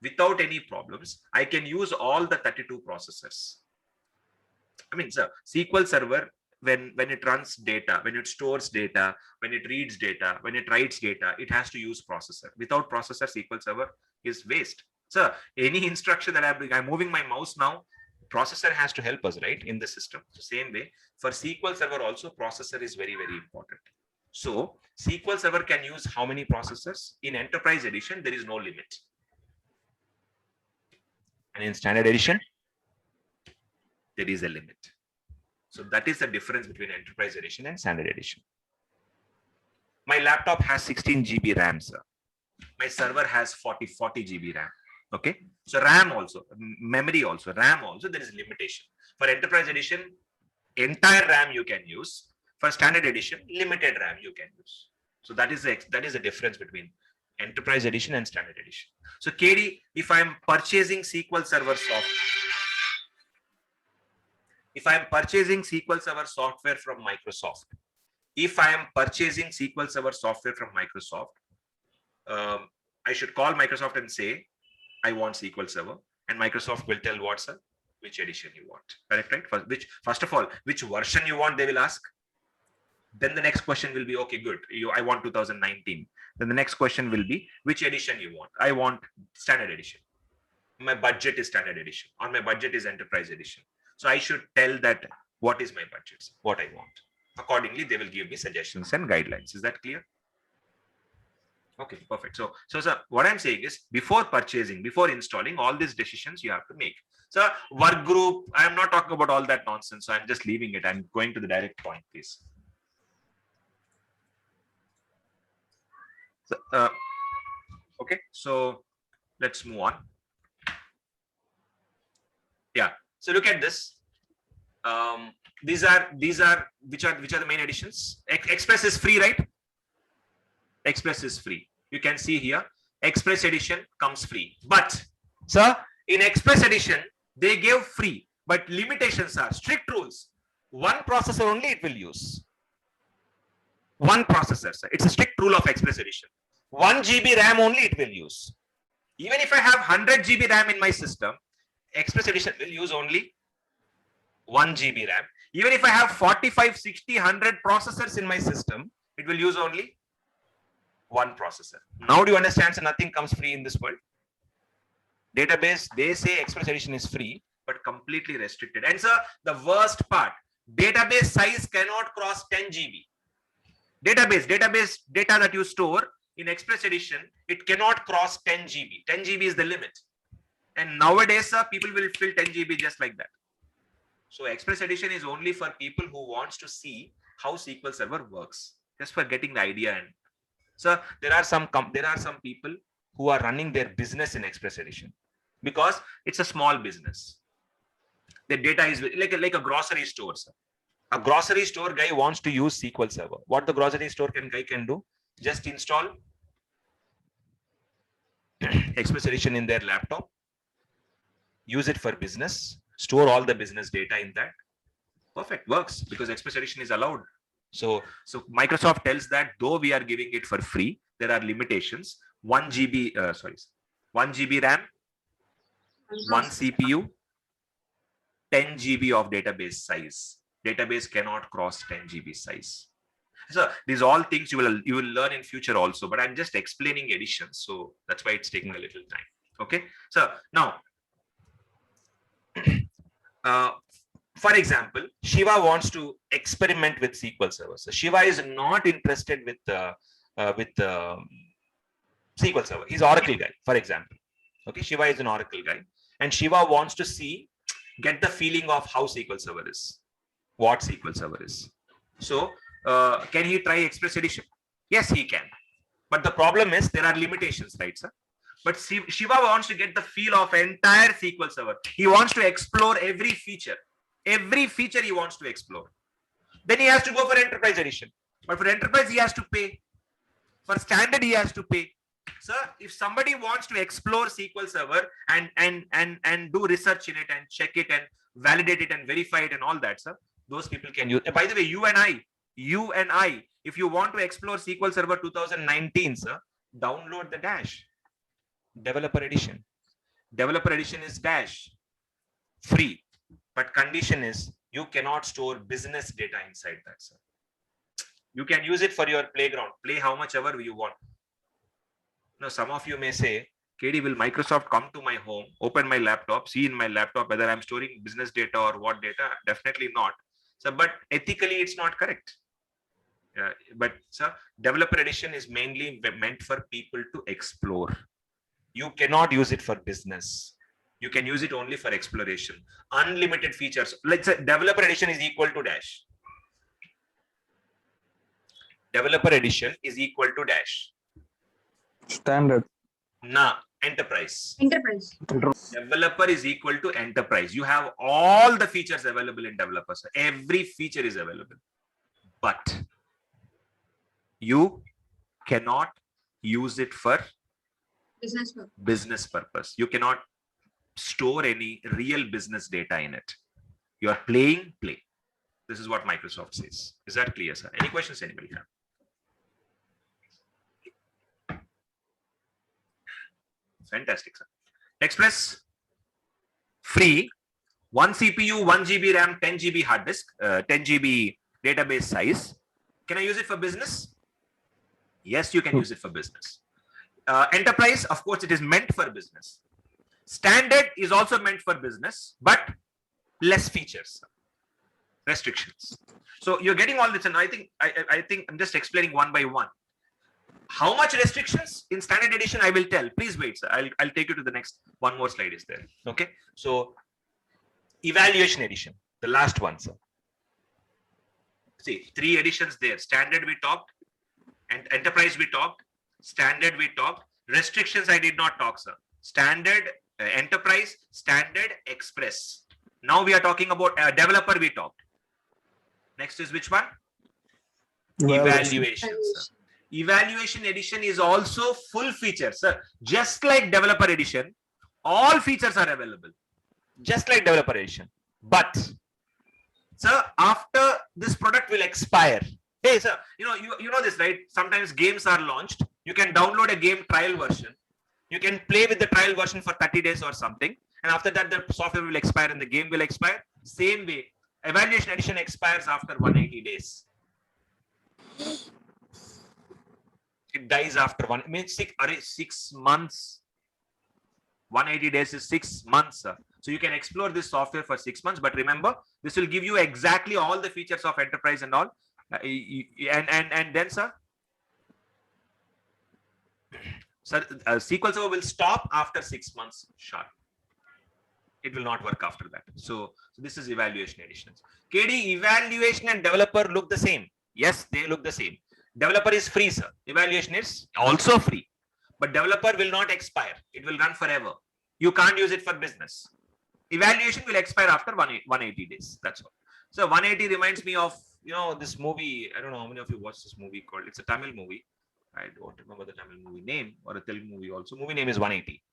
without any problems, I can use all the 32 processors. I mean, sir, SQL Server, when it runs data, when it stores data, when it reads data, when it writes data, it has to use processor. Without processor, SQL Server is waste. Sir, any instruction that I'm moving my mouse now, processor has to help us, right, in the system. So same way, for SQL Server also, processor is very, very important. So SQL Server can use how many processors? In Enterprise Edition, there is no limit. And in Standard Edition, there is a limit. So that is the difference between Enterprise Edition and Standard Edition. My laptop has 16 GB RAM, sir. My server has 40 GB RAM. Okay. So RAM also, memory also, RAM also, there is limitation. For Enterprise Edition, entire RAM you can use. For Standard Edition, limited RAM you can use. So that is the difference between Enterprise Edition and Standard Edition. So KD, if I'm purchasing SQL Server software, from Microsoft, I should call Microsoft and say, I want SQL Server, and Microsoft will tell what, sir, which edition you want. Correct, right? First of all, which version you want, they will ask. Then the next question will be, okay, good. I want 2019. Then the next question will be, which edition you want? I want Standard Edition. My budget is Standard Edition, or my budget is Enterprise Edition. So I should tell that what is my budget, what I want. Accordingly, they will give me suggestions and guidelines. Is that clear? Okay, perfect. So sir, what I'm saying is, before purchasing, before installing, all these decisions you have to make. So work group, I'm not talking about all that nonsense. So I'm just leaving it. I'm going to the direct point, please. So, okay, so let's move on. Yeah. So look at this. These are which are the main editions? Express is free, right? Express is free. You can see here, Express Edition comes free. But, sir, in Express Edition, they gave free, but limitations are strict rules. One processor only it will use. One processor, sir. It's a strict rule of Express Edition. 1 GB RAM only it will use. Even if I have 100 GB RAM in my system, Express Edition will use only 1 GB RAM. Even if I have 45, 60, 100 processors in my system, it will use only one processor. Now do you understand? So nothing comes free in this world. Database, they say Express Edition is free, but completely restricted. And so the worst part, database size cannot cross 10 GB. Database data that you store in Express Edition, it cannot cross 10 GB. 10 GB is the limit. And nowadays, people will fill 10 GB just like that. So Express Edition is only for people who wants to see how SQL Server works, just for getting the idea. And so there are some people who are running their business in Express Edition because it's a small business. The data is like a grocery store. Sir. A grocery store guy wants to use SQL Server. What the grocery store guy can do? Just install Express Edition in their laptop, use it for business, store all the business data in that. Perfect, works because Express Edition is allowed. So Microsoft tells that though we are giving it for free, there are limitations. 1 GB RAM, 1 CPU, 10 GB of database size. Database cannot cross 10 GB size. So these all things you will learn in future also, but I'm just explaining edition, so that's why it's taking a little time. Okay, so now for example, Shiva wants to experiment with SQL Server. So Shiva is not interested with SQL Server. He's Oracle guy, for example. Okay, Shiva is an Oracle guy, and Shiva wants to get the feeling of how SQL Server is, what SQL Server is. So can he try Express Edition? Yes, he can. But the problem is there are limitations, right, sir? But Shiva wants to get the feel of entire SQL Server. He wants to explore every feature. Every feature he wants to explore. Then he has to go for Enterprise Edition. But for Enterprise, he has to pay. For Standard, he has to pay. Sir, if somebody wants to explore SQL Server and do research in it and check it and validate it and verify it and all that, sir, those people can use. By the way, you and I, if you want to explore SQL Server 2019, sir, download the Dash Developer Edition. Developer Edition is Dash, free, but condition is you cannot store business data inside that, sir. You can use it for your playground, play how much ever you want. Now, some of you may say, KD, will Microsoft come to my home, open my laptop, see in my laptop whether I'm storing business data or what data? Definitely not. So, but ethically, it's not correct. But sir, Developer Edition is mainly meant for people to explore. You cannot use it for business. You can use it only for exploration. Unlimited features. Let's say Developer Edition is equal to Dash. Developer Edition is equal to Dash. Standard. Nah, Enterprise. Enterprise. Developer is equal to Enterprise. You have all the features available in Developer. So every feature is available. But you cannot use it for business purpose. You cannot store any real business data in it. You are playing play. This is what Microsoft says. Is that clear, sir? Any questions anybody have? Fantastic, sir. Express, free, 1 CPU, 1 GB RAM, 10 GB hard disk, 10 GB database size. Can I use it for business? Yes, you can use it for business. Enterprise, of course, it is meant for business. Standard is also meant for business, but less features, restrictions. So you're getting all this, and I think I'm just explaining one by one. How much restrictions in Standard Edition I will tell. Please wait, sir. I'll take you to the next one more slide is there. Okay. So Evaluation Edition, the last one, sir. See, 3 editions there. Standard we talked, and Enterprise we talked, Standard we talked. Restrictions I did not talk, sir. Standard, Enterprise, Standard, Express. Now we are talking about Developer we talked. Next is which one? Evaluation, sir. Evaluation Edition is also full features, sir. Just like Developer Edition, all features are available. Just like Developer Edition. But, sir, after this product will expire. Hey, sir, you know this, right? Sometimes games are launched. You can download a game trial version. You can play with the trial version for 30 days or something. And after that, the software will expire and the game will expire. Same way, Evaluation edition expires after 180 days. It dies after one. I mean, 6 months. 180 days is 6 months. So you can explore this software for 6 months. But remember, this will give you exactly all the features of enterprise and all. And then, sir, SQL Server will stop after 6 months sharp. It will not work after that. So this is evaluation editions. KD, evaluation and developer look the same. Yes, they look the same. Developer is free, sir. Evaluation is also free. But developer will not expire. It will run forever. You can't use it for business. Evaluation will expire after 180 days. That's all. So 180 reminds me of, this movie. I don't know how many of you watched this movie called, it's a Tamil movie. I don't remember the Tamil movie name, or a Telugu movie also. Movie name is 180.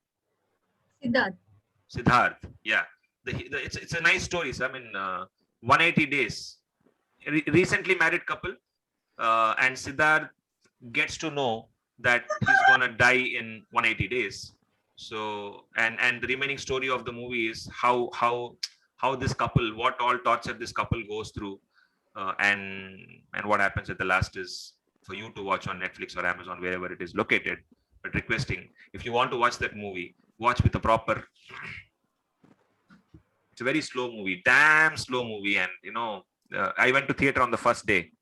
Siddharth. Yeah. It's a nice story. So, 180 days. Recently married couple, and Siddharth gets to know that he's gonna die in 180 days. So, and the remaining story of the movie is how this couple, what all torture this couple goes through, and what happens at the last is for you to watch on Netflix or Amazon, wherever it is located. But requesting, if you want to watch that movie, watch with a proper. It's a very slow movie, damn slow movie, and I went to theater on the first day,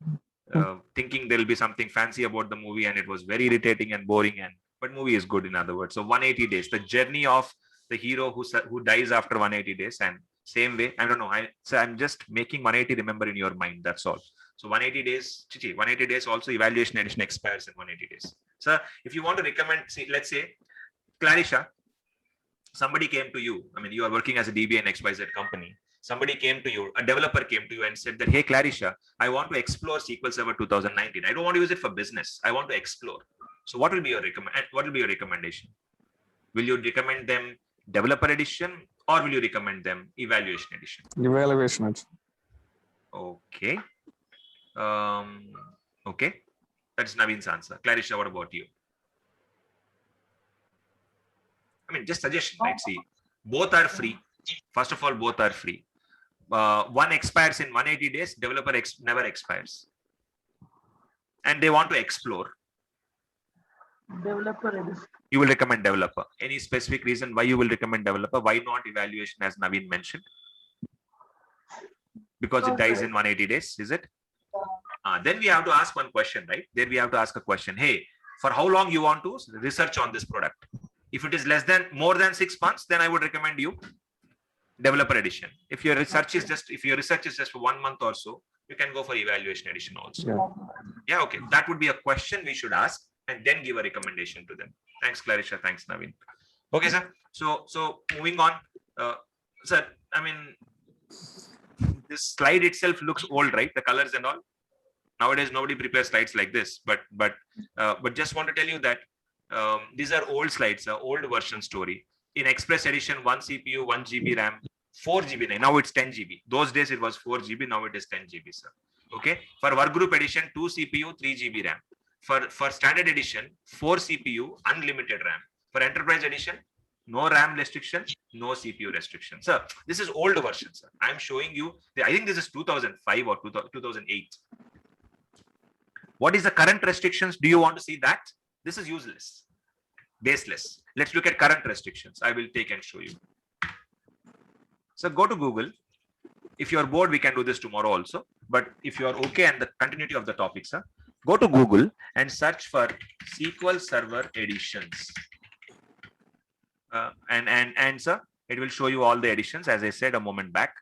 thinking there'll be something fancy about the movie, and it was very irritating and boring. But movie is good, in other words. So 180 days, the journey of the hero who dies after 180 days, and same way. I don't know. I'm just making 180 remember in your mind. That's all. So 180 days, 180 days also evaluation edition expires in 180 days. So if you want to recommend, see, let's say, Clarisha, somebody came to you. You are working as a DBA in XYZ company. Somebody came to you, a developer came to you and said that, hey, Clarisha, I want to explore SQL Server 2019. I don't want to use it for business. I want to explore. So what will be your recommendation? Will you recommend them developer edition, or will you recommend them evaluation edition? Evaluation edition. Okay. Okay. That's Naveen's answer. Clarisha, what about you? Just suggestion, right? See, both are free. First of all, both are free. One expires in 180 days, developer never expires. And they want to explore. Developer edition. You will recommend developer. Any specific reason why you will recommend developer? Why not evaluation, as Naveen mentioned? Because it dies in 180 days, is it? Then we have to ask one question, right? Then we have to ask a question. Hey, for how long you want to research on this product? If it is more than 6 months, then I would recommend you developer edition. If your research is just for 1 month or so, you can go for evaluation edition also. Yeah, okay. That would be a question we should ask, and then give a recommendation to them. Thanks, Clarisha. Thanks, Naveen. Okay, sir. So moving on, sir. This slide itself looks old, right? The colors and all. Nowadays, nobody prepares slides like this. But just want to tell you that these are old slides, old version story. In Express Edition, 1 CPU, 1 GB RAM, 4 GB RAM. Now it's 10 GB. Those days it was 4 GB. Now it is 10 GB, sir. Okay. For Workgroup Edition, 2 CPU, 3 GB RAM. For Standard Edition, 4 CPU, unlimited RAM. For Enterprise Edition, no RAM restriction, no CPU restriction. Sir, this is old version, sir. I'm showing you. I think this is 2005 or 2008. What is the current restrictions? Do you want to see that? This is useless, baseless. Let's look at current restrictions. I will take and show you. So go to Google. If you're bored, we can do this tomorrow also. But if you are okay and the continuity of the topic, sir, go to Google and search for SQL Server editions. And sir, it will show you all the editions, as I said a moment back.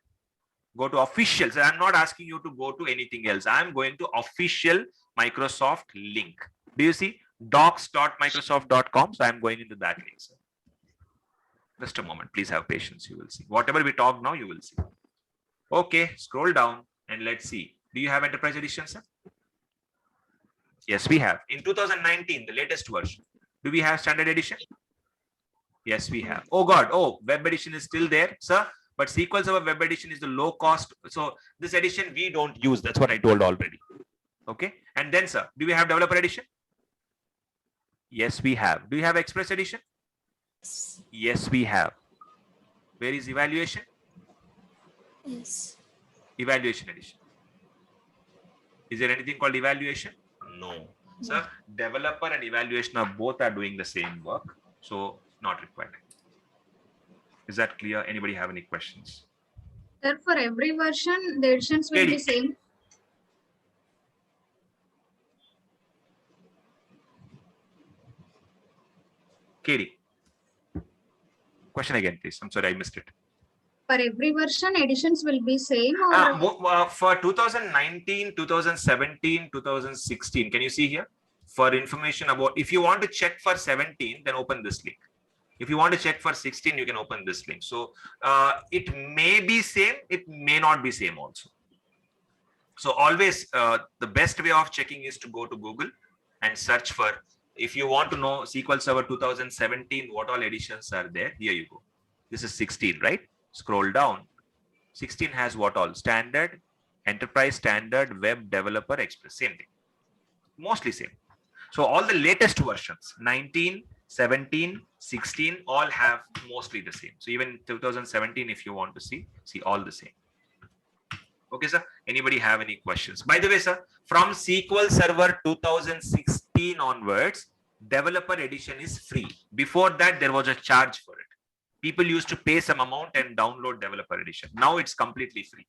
Go to official. So I'm not asking you to go to anything else. I'm going to official Microsoft link. Do you see? docs.microsoft.com. So I'm going into that link, sir. Just a moment. Please have patience. You will see. Whatever we talk now, you will see. Okay. Scroll down and let's see. Do you have Enterprise Edition, sir? Yes, we have. In 2019, the latest version. Do we have Standard Edition? Yes, we have. Oh God. Oh, Web Edition is still there, sir. But SQL Server Web Edition is the low cost. So this edition we don't use. That's what I told already. Okay. And then, sir, do we have Developer Edition? Yes, we have. Do you have Express Edition? Yes, we have. Where is evaluation? Yes. Evaluation edition. Is there anything called evaluation? No. Sir, developer and evaluation are both are doing the same work, so not required. Is that clear? Anybody have any questions? Sir, for every version, the editions will be Lady. same. Katie. Question again, please. I'm sorry, I missed it. For every version, editions will be same or For 2019, 2017, 2016, can you see here? For information about, if you want to check for 17, then open this link. If you want to check for 16, you can open this link. So it may be same, it may not be same also. So always the best way of checking is to go to Google and search for, if you want to know SQL Server 2017, what all editions are there, here you go. This is 16, right? Scroll down. 16 has what all? Standard, Enterprise Standard, Web Developer, Express, same thing. Mostly same. So all the latest versions, 19, 17, 16, all have mostly the same. So even 2017, if you want to see all the same. Okay, sir. Anybody have any questions? By the way, sir, from SQL Server 2016 onwards, Developer Edition is free. Before that, there was a charge for it. People used to pay some amount and download Developer Edition. Now it's completely free.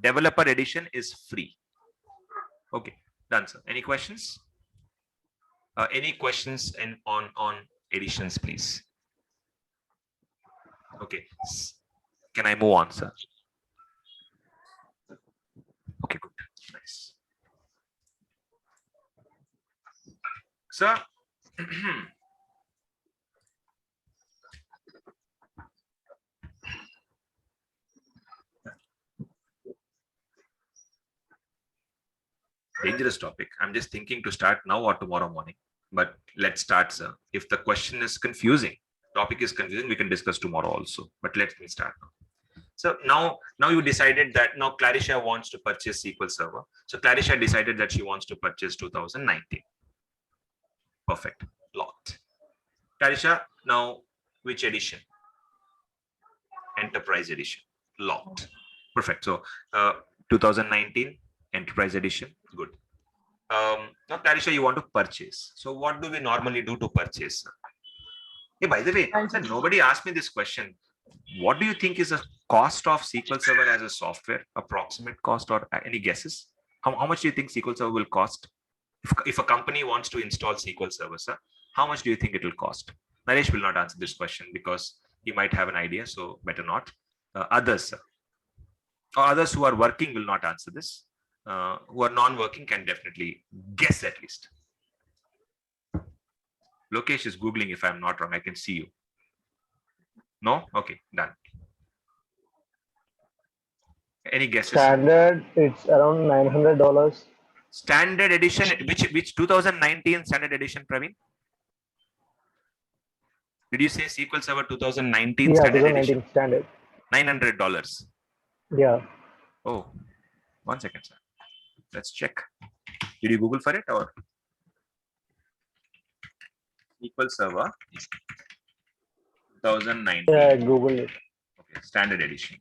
Developer Edition is free. Okay, done, sir. Any questions? Any questions on editions, please? Okay. Can I move on, sir? Okay, good. Nice. Sir, dangerous topic. I'm just thinking to start now or tomorrow morning, but let's start, sir. If the question is confusing, topic is confusing, we can discuss tomorrow also, but let me start now. So now you decided that now Clarisha wants to purchase SQL Server. So Clarisha decided that she wants to purchase 2019. Perfect. Locked. Clarisha, now which edition? Enterprise Edition. Locked. Perfect. So 2019 Enterprise Edition. Good. Now Clarisha, you want to purchase. So what do we normally do to purchase? Hey, by the way, sir, nobody asked me this question. What do you think is the cost of SQL Server as a software? Approximate cost or any guesses? How much do you think SQL Server will cost? If a company wants to install SQL Server, sir, how much do you think it will cost? Naresh will not answer this question because he might have an idea, so better not. Others, sir, or others who are working will not answer this. Who are non-working can definitely guess at least. Lokesh is Googling if I'm not wrong. I can see you. No? Okay, done. Any guesses? Standard, it's around $900. Standard edition, which 2019 standard edition, Praveen? Did you say SQL Server 2019 Yeah, standard 2019 edition? standard. $900. Yeah. Oh, 1 second, sir. Let's check. Did you Google for it or? SQL Server 2019. Yeah, Google it. Okay, standard edition.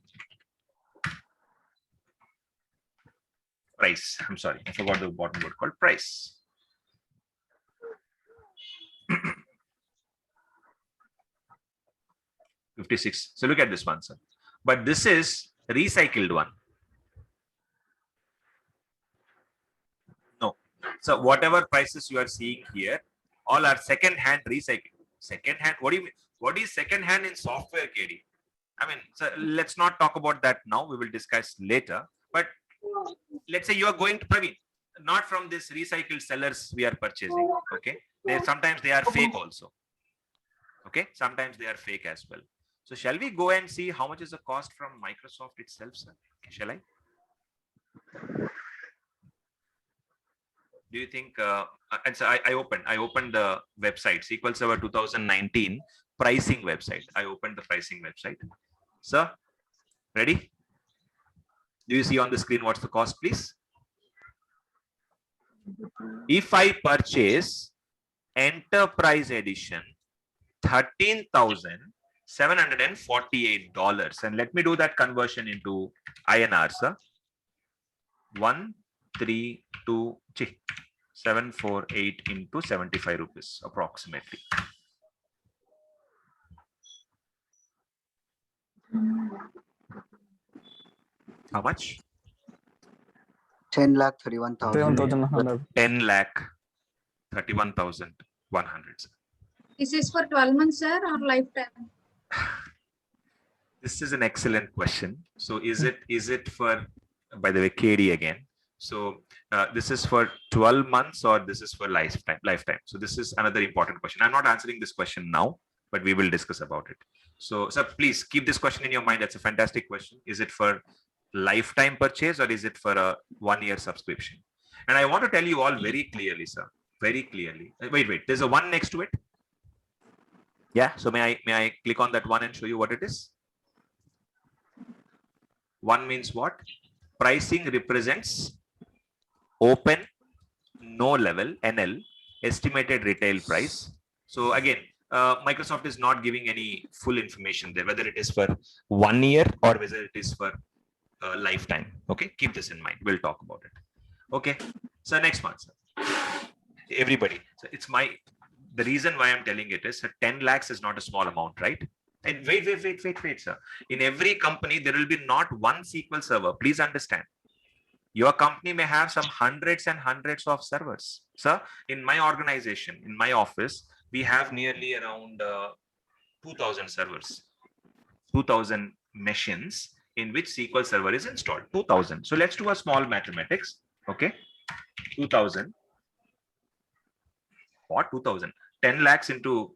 Price. I'm sorry, I forgot the bottom word called price. $56. So look at this one, sir. But this is recycled one. No. So whatever prices you are seeing here, all are second-hand recycled. Second-hand. What do you mean? What is second-hand in software, KD? I mean, so let's not talk about that now. We will discuss later. But let's say you are going to Praveen, not from this recycled sellers we are purchasing. Okay, sometimes they are fake also. Okay, sometimes they are fake as well. So shall we go and see how much is the cost from Microsoft itself, sir? Shall I? Do you think? And so I opened the website SQL Server 2019 pricing website. I opened the pricing website. Sir, ready? Do you see on the screen what's the cost, please? If I purchase Enterprise Edition, 13,000, $748. And let me do that conversion into INR, sir. 748 into 75 rupees approximately. How much? 10,31,000. 10,31,100. This is for 12 months, sir, or lifetime? This is an excellent question. So is it for, by the way, KD again. So this is for 12 months or this is for lifetime. So this is another important question. I'm not answering this question now, but we will discuss about it. So sir, please keep this question in your mind. That's a fantastic question. Is it for lifetime purchase or is it for a 1-year subscription? And I want to tell you all very clearly, sir, very clearly. Wait, there's a 1 next to it. Yeah, so may I click on that 1 and show you what it is? 1 means what? Pricing represents open, no level, NL, estimated retail price. So again, Microsoft is not giving any full information there, whether it is for 1 year or whether it is for lifetime. Okay, keep this in mind. We'll talk about it. Okay, so next one, sir. Everybody, so the reason why I'm telling it is that 10 lakhs is not a small amount, right? And wait, sir. In every company, there will be not one SQL server. Please understand. Your company may have some hundreds and hundreds of servers. Sir, in my organization, in my office, we have nearly around 2,000 servers, 2,000 machines in which SQL Server is installed. 2,000. So let's do a small mathematics. Okay, 2,000. What 2,000? 10 lakhs into.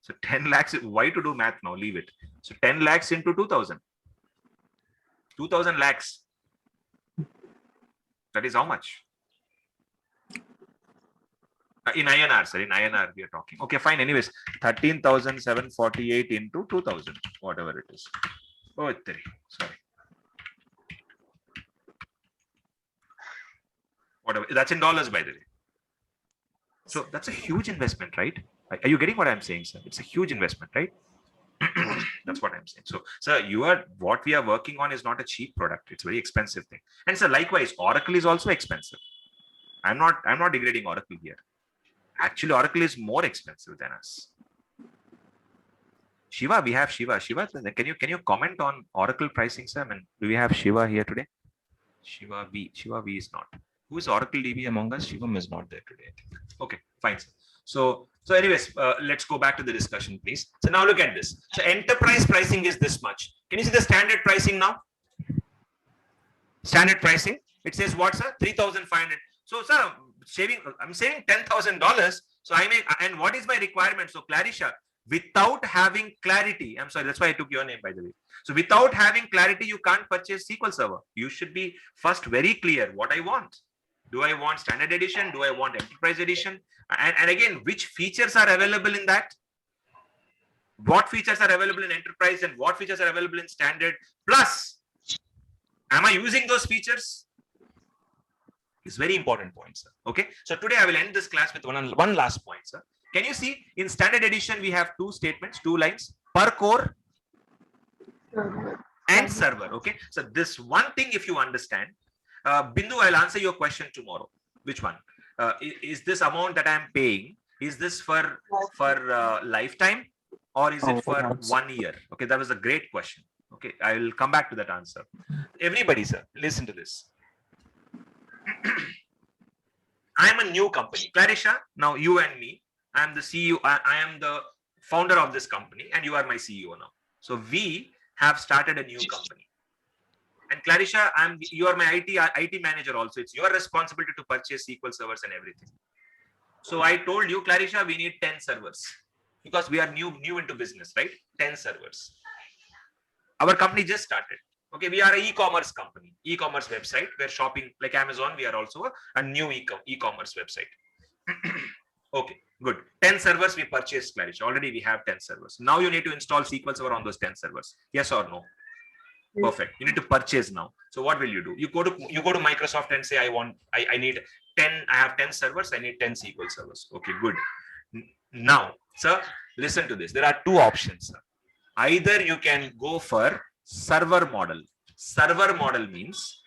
So 10 lakhs. Why to do math now? Leave it. So 10 lakhs into 2,000. 2,000 lakhs. That is how much? In INR, sir. In INR, we are talking. Okay, fine. Anyways, 13,748 into 2,000, whatever it is. Oh, 3. Sorry. Whatever. That's in dollars, by the way. So that's a huge investment, right? Are you getting what I'm saying, sir? It's a huge investment, right? That's what I'm saying. So, sir, what we are working on is not a cheap product. It's a very expensive thing. And sir, likewise, Oracle is also expensive. I'm not degrading Oracle here. Actually, Oracle is more expensive than us. Shiva, we have Shiva. Shiva, can you comment on Oracle pricing, sir? I mean, do we have Shiva here today? Shiva V is not. Who is Oracle DB among us? Shivam is not there today, I think. Okay, fine, sir. So anyways, let's go back to the discussion, please. So now look at this. So enterprise pricing is this much. Can you see the standard pricing now? Standard pricing. It says what, sir? 3,500. So, sir, I'm saving $10,000. So and what is my requirement? So, Clarisha, without having clarity, I'm sorry, that's why I took your name, by the way. So without having clarity, you can't purchase SQL Server. You should be first very clear what I want. Do I want standard edition? Do I want enterprise edition? And again, which features are available in that? What features are available in enterprise and what features are available in standard? Plus, am I using those features? It's very important point, sir. Okay. So today I will end this class with one last point, sir. Can you see in standard edition, we have 2 statements, 2 lines per core and server. Okay. So this one thing, if you understand, Bindu, I'll answer your question tomorrow. Which one? Is this amount that I'm paying, is this for lifetime or is it for 1 year? Okay, that was a great question. Okay, I will come back to that answer. Everybody, sir, listen to this. I'm a new company. Clarisha, now you and me, I'm the CEO, I am the founder of this company and you are my CEO now. So we have started a new company. And Clarisha, you are my IT manager also. It's your responsibility to purchase SQL servers and everything. So I told you, Clarisha, we need 10 servers because we are new into business, right? 10 servers. Our company just started. Okay, we are an e-commerce company, e-commerce website. We're shopping like Amazon. We are also a new e-commerce website. Okay, good. 10 servers we purchased, Clarisha. Already we have 10 servers. Now you need to install SQL Server on those 10 servers. Yes or no? Perfect. You need to purchase now. So what will you do? You go to Microsoft and say, I need 10, I have 10 servers, I need 10 SQL servers. Okay, good. Now, sir, listen to this. There are two options, sir. Either you can go for server model. Server model means,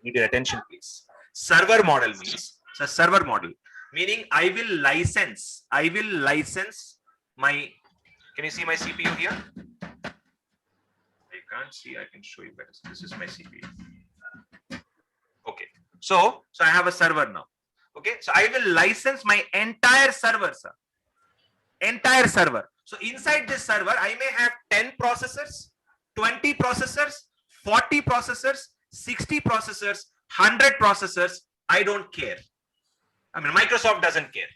need your attention, please. Server model means, so server model meaning I will license my, can you see my CPU here? I can't see, I can show you better. So this is my CPU. Okay, so I have a server now. Okay, so I will license my entire server, sir. Entire server. So inside this server, I may have 10 processors, 20 processors, 40 processors, 60 processors, 100 processors. I don't care. I mean, Microsoft doesn't care.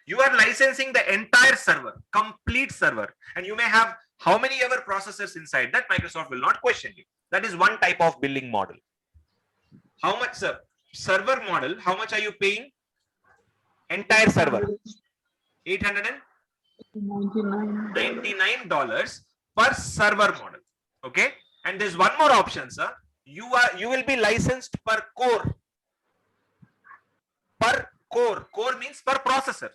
You are licensing the entire server, complete server, and you may have how many ever processors inside that. Microsoft will not question you. That is one type of billing model. How much, sir? Server model, how much are you paying? Entire server, $899 per server model. Okay, and there's one more option, sir. You will be licensed per core. Per core. Core means per processor.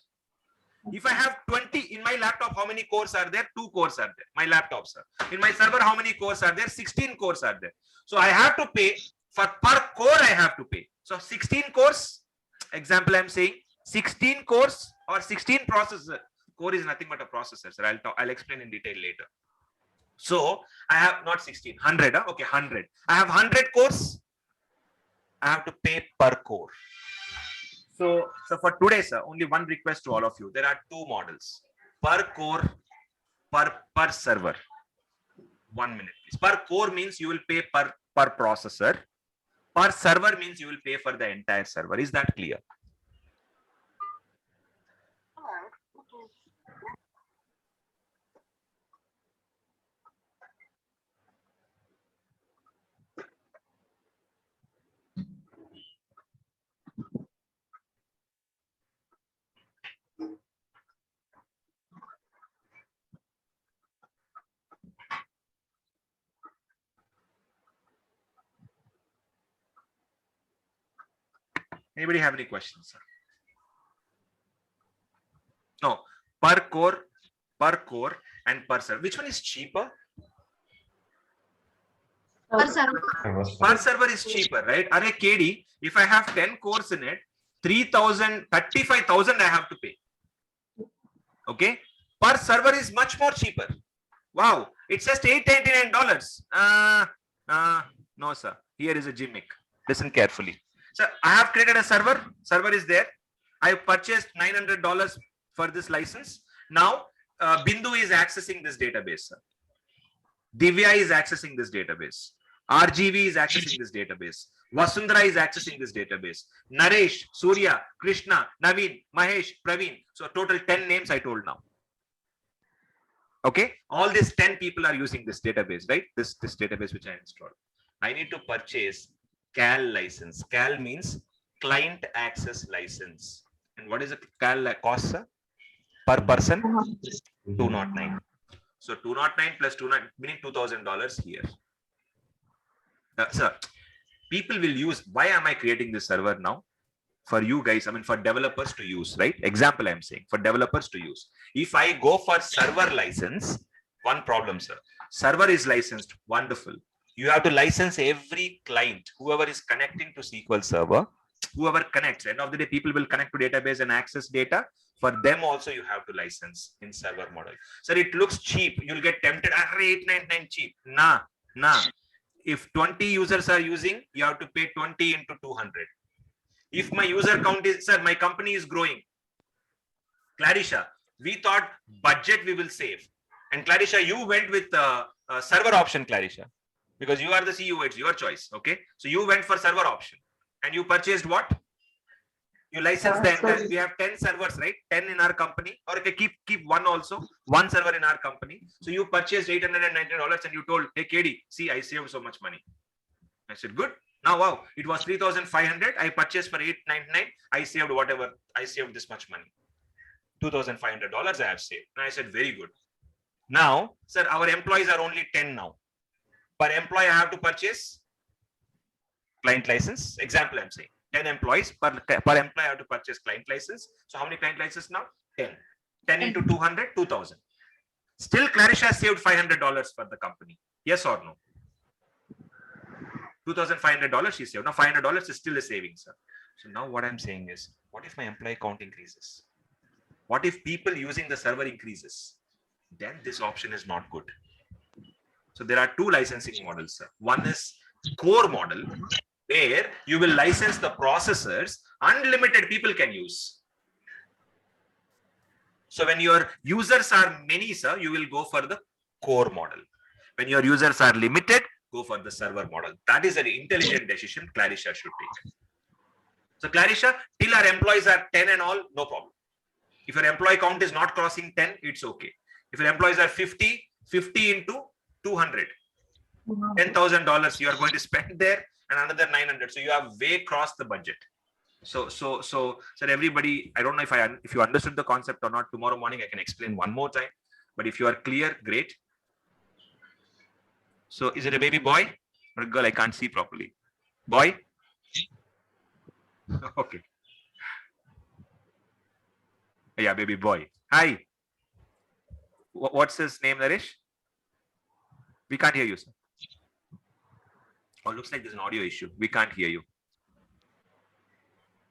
If I have 20 in my laptop, how many cores are there? 2 cores are there. My laptop, sir. In my server, how many cores are there? 16 cores are there. So I have to pay for per core. I have to pay. So 16 cores. Example, I'm saying 16 cores or 16 processor. Core is nothing but a processor, sir. I'll explain in detail later. So I have not 16, 100. Okay, 100. I have 100 cores. I have to pay per core. So for today, sir, only one request to all of you. There are two models: per core, per server. 1 minute, please. Per core means you will pay per processor. Per server means you will pay for the entire server. Is that clear? Anybody have any questions, sir? No, per core, and per server. Which one is cheaper? Per server. Per server is cheaper, right? Are KD, if I have 10 cores in it, 35,000 I have to pay. Okay, per server is much more cheaper. Wow, it's just $899. No, sir. Here is a gimmick. Listen carefully. So I have created a server. Server is there. I purchased $900 for this license. Now Bindu is accessing this database, sir. Divya is accessing this database. RGV is accessing this database. Vasundhara is accessing this database. Naresh, Surya, Krishna, Naveen, Mahesh, Praveen. So total 10 names I told now. Okay, all these 10 people are using this database, right? This database which I installed. I need to purchase CAL license. CAL means client access license. And what is a CAL cost, sir? Per person? 209. So 209 plus 209 meaning $2,000 here. Sir, people will use. Why am I creating this server now? For you guys, I mean for developers to use, right? Example I'm saying for developers to use. If I go for server license, one problem, sir. Server is licensed, wonderful. You have to license every client, whoever is connecting to SQL Server, whoever connects. End of the day, people will connect to database and access data. For them also, you have to license in server model. Sir, it looks cheap. You'll get tempted. $899 cheap. Nah. If 20 users are using, you have to pay 20 into 200. If my user count is, sir, my company is growing. Clarisha, we thought budget we will save. And Clarisha, you went with server option, Clarisha. Because you are the CEO, it's your choice. Okay. So you went for server option. And you purchased what? You licensed the entire. We have 10 servers, right? 10 in our company. Or okay, keep one also. One server in our company. So you purchased $890 and you told, hey, KD, see, I saved so much money. I said, good. Now, wow, it was 3,500. I purchased for $899. I saved whatever. I saved this much money. $2,500 I have saved. And I said, very good. Now, sir, our employees are only 10 now. Per employee, I have to purchase client license. Example, I'm saying 10 employees per employee, I have to purchase client license. So how many client licenses now? 10 10 into 200, 2000. Still, Clarisha saved $500 for the company. Yes or no? $2,500 she saved. Now $500 is still a savings, sir. So now what I'm saying is, what if my employee count increases? What if people using the server increases? Then this option is not good. So there are two licensing models, sir. One is core model, where you will license the processors, unlimited people can use. So when your users are many, sir, you will go for the core model. When your users are limited, go for the server model. That is an intelligent decision Clarisha should take. So Clarisha, till our employees are 10 and all, no problem. If your employee count is not crossing 10, it's okay. If your employees are 50, 50 into 200, $10,000 you are going to spend there, and another 900. So you have way crossed the budget. So everybody, I don't know if you understood the concept or not. Tomorrow morning I can explain one more time. But if you are clear, great. So is it a baby boy or a girl? I can't see properly. Boy? Okay. Yeah, baby boy. Hi. What's his name, Naresh? We can't hear you, sir. Oh, looks like there's an audio issue. We can't hear you.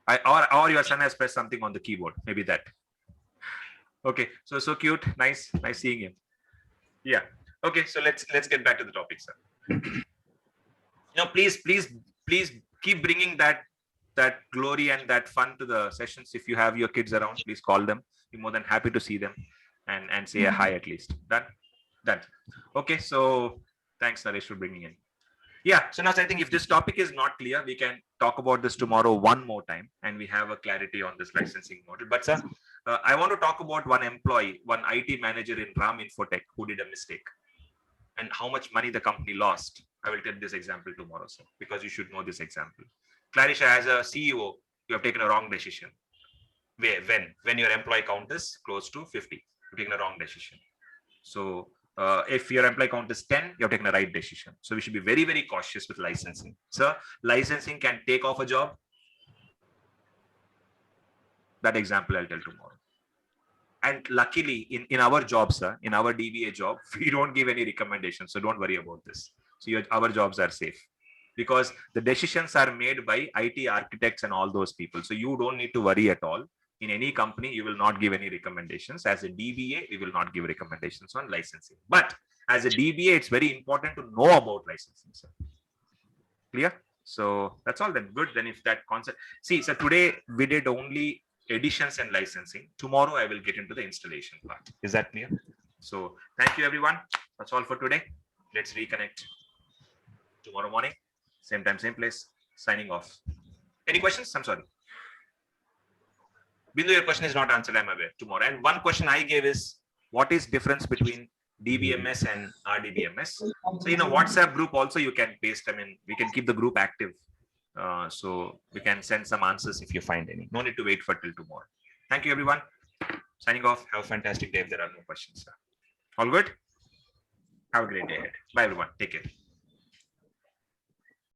Or your son has pressed something on the keyboard. Maybe that. Okay. So cute. Nice seeing him. Yeah. Okay. So let's get back to the topic, sir. Now, please keep bringing that glory and that fun to the sessions. If you have your kids around, please call them. Be more than happy to see them and say a hi at least. Done. Okay. So thanks, Naresh, for bringing in. Yeah. So now I think if this topic is not clear, we can talk about this tomorrow one more time, and we have a clarity on this licensing model. But sir, I want to talk about one employee, one IT manager in RAM Infotech who did a mistake, and how much money the company lost. I will tell this example tomorrow, sir, because you should know this example. Clarisha, as a CEO, you have taken a wrong decision. When your employee count is close to 50, you've taken a wrong decision. So if your employee count is 10, you have taken a right decision. So we should be very, very cautious with licensing. Sir, licensing can take off a job. That example I'll tell tomorrow. And luckily, in our job, sir, in our DBA job, we don't give any recommendations. So don't worry about this. So our jobs are safe, because the decisions are made by IT architects and all those people. So you don't need to worry at all. In any company, you will not give any recommendations. As a DBA, we will not give recommendations on licensing. But as a DBA, it's very important to know about licensing, sir. Clear? So that's all then. Good. Then if that concept, see, so today we did only editions and licensing. Tomorrow I will get into the installation part. Is that clear? So thank you, everyone. That's all for today. Let's reconnect tomorrow morning, same time, same place. Signing off. Any questions? I'm sorry. Bindu, your question is not answered, I'm aware, tomorrow. And one question I gave is, what is difference between DBMS and RDBMS? So in a WhatsApp group also you can paste, I mean, we can keep the group active. So we can send some answers if you find any. No need to wait for till tomorrow. Thank you, everyone. Signing off. Have a fantastic day if there are no questions, sir. All good? Have a great day ahead. Bye, everyone. Take care.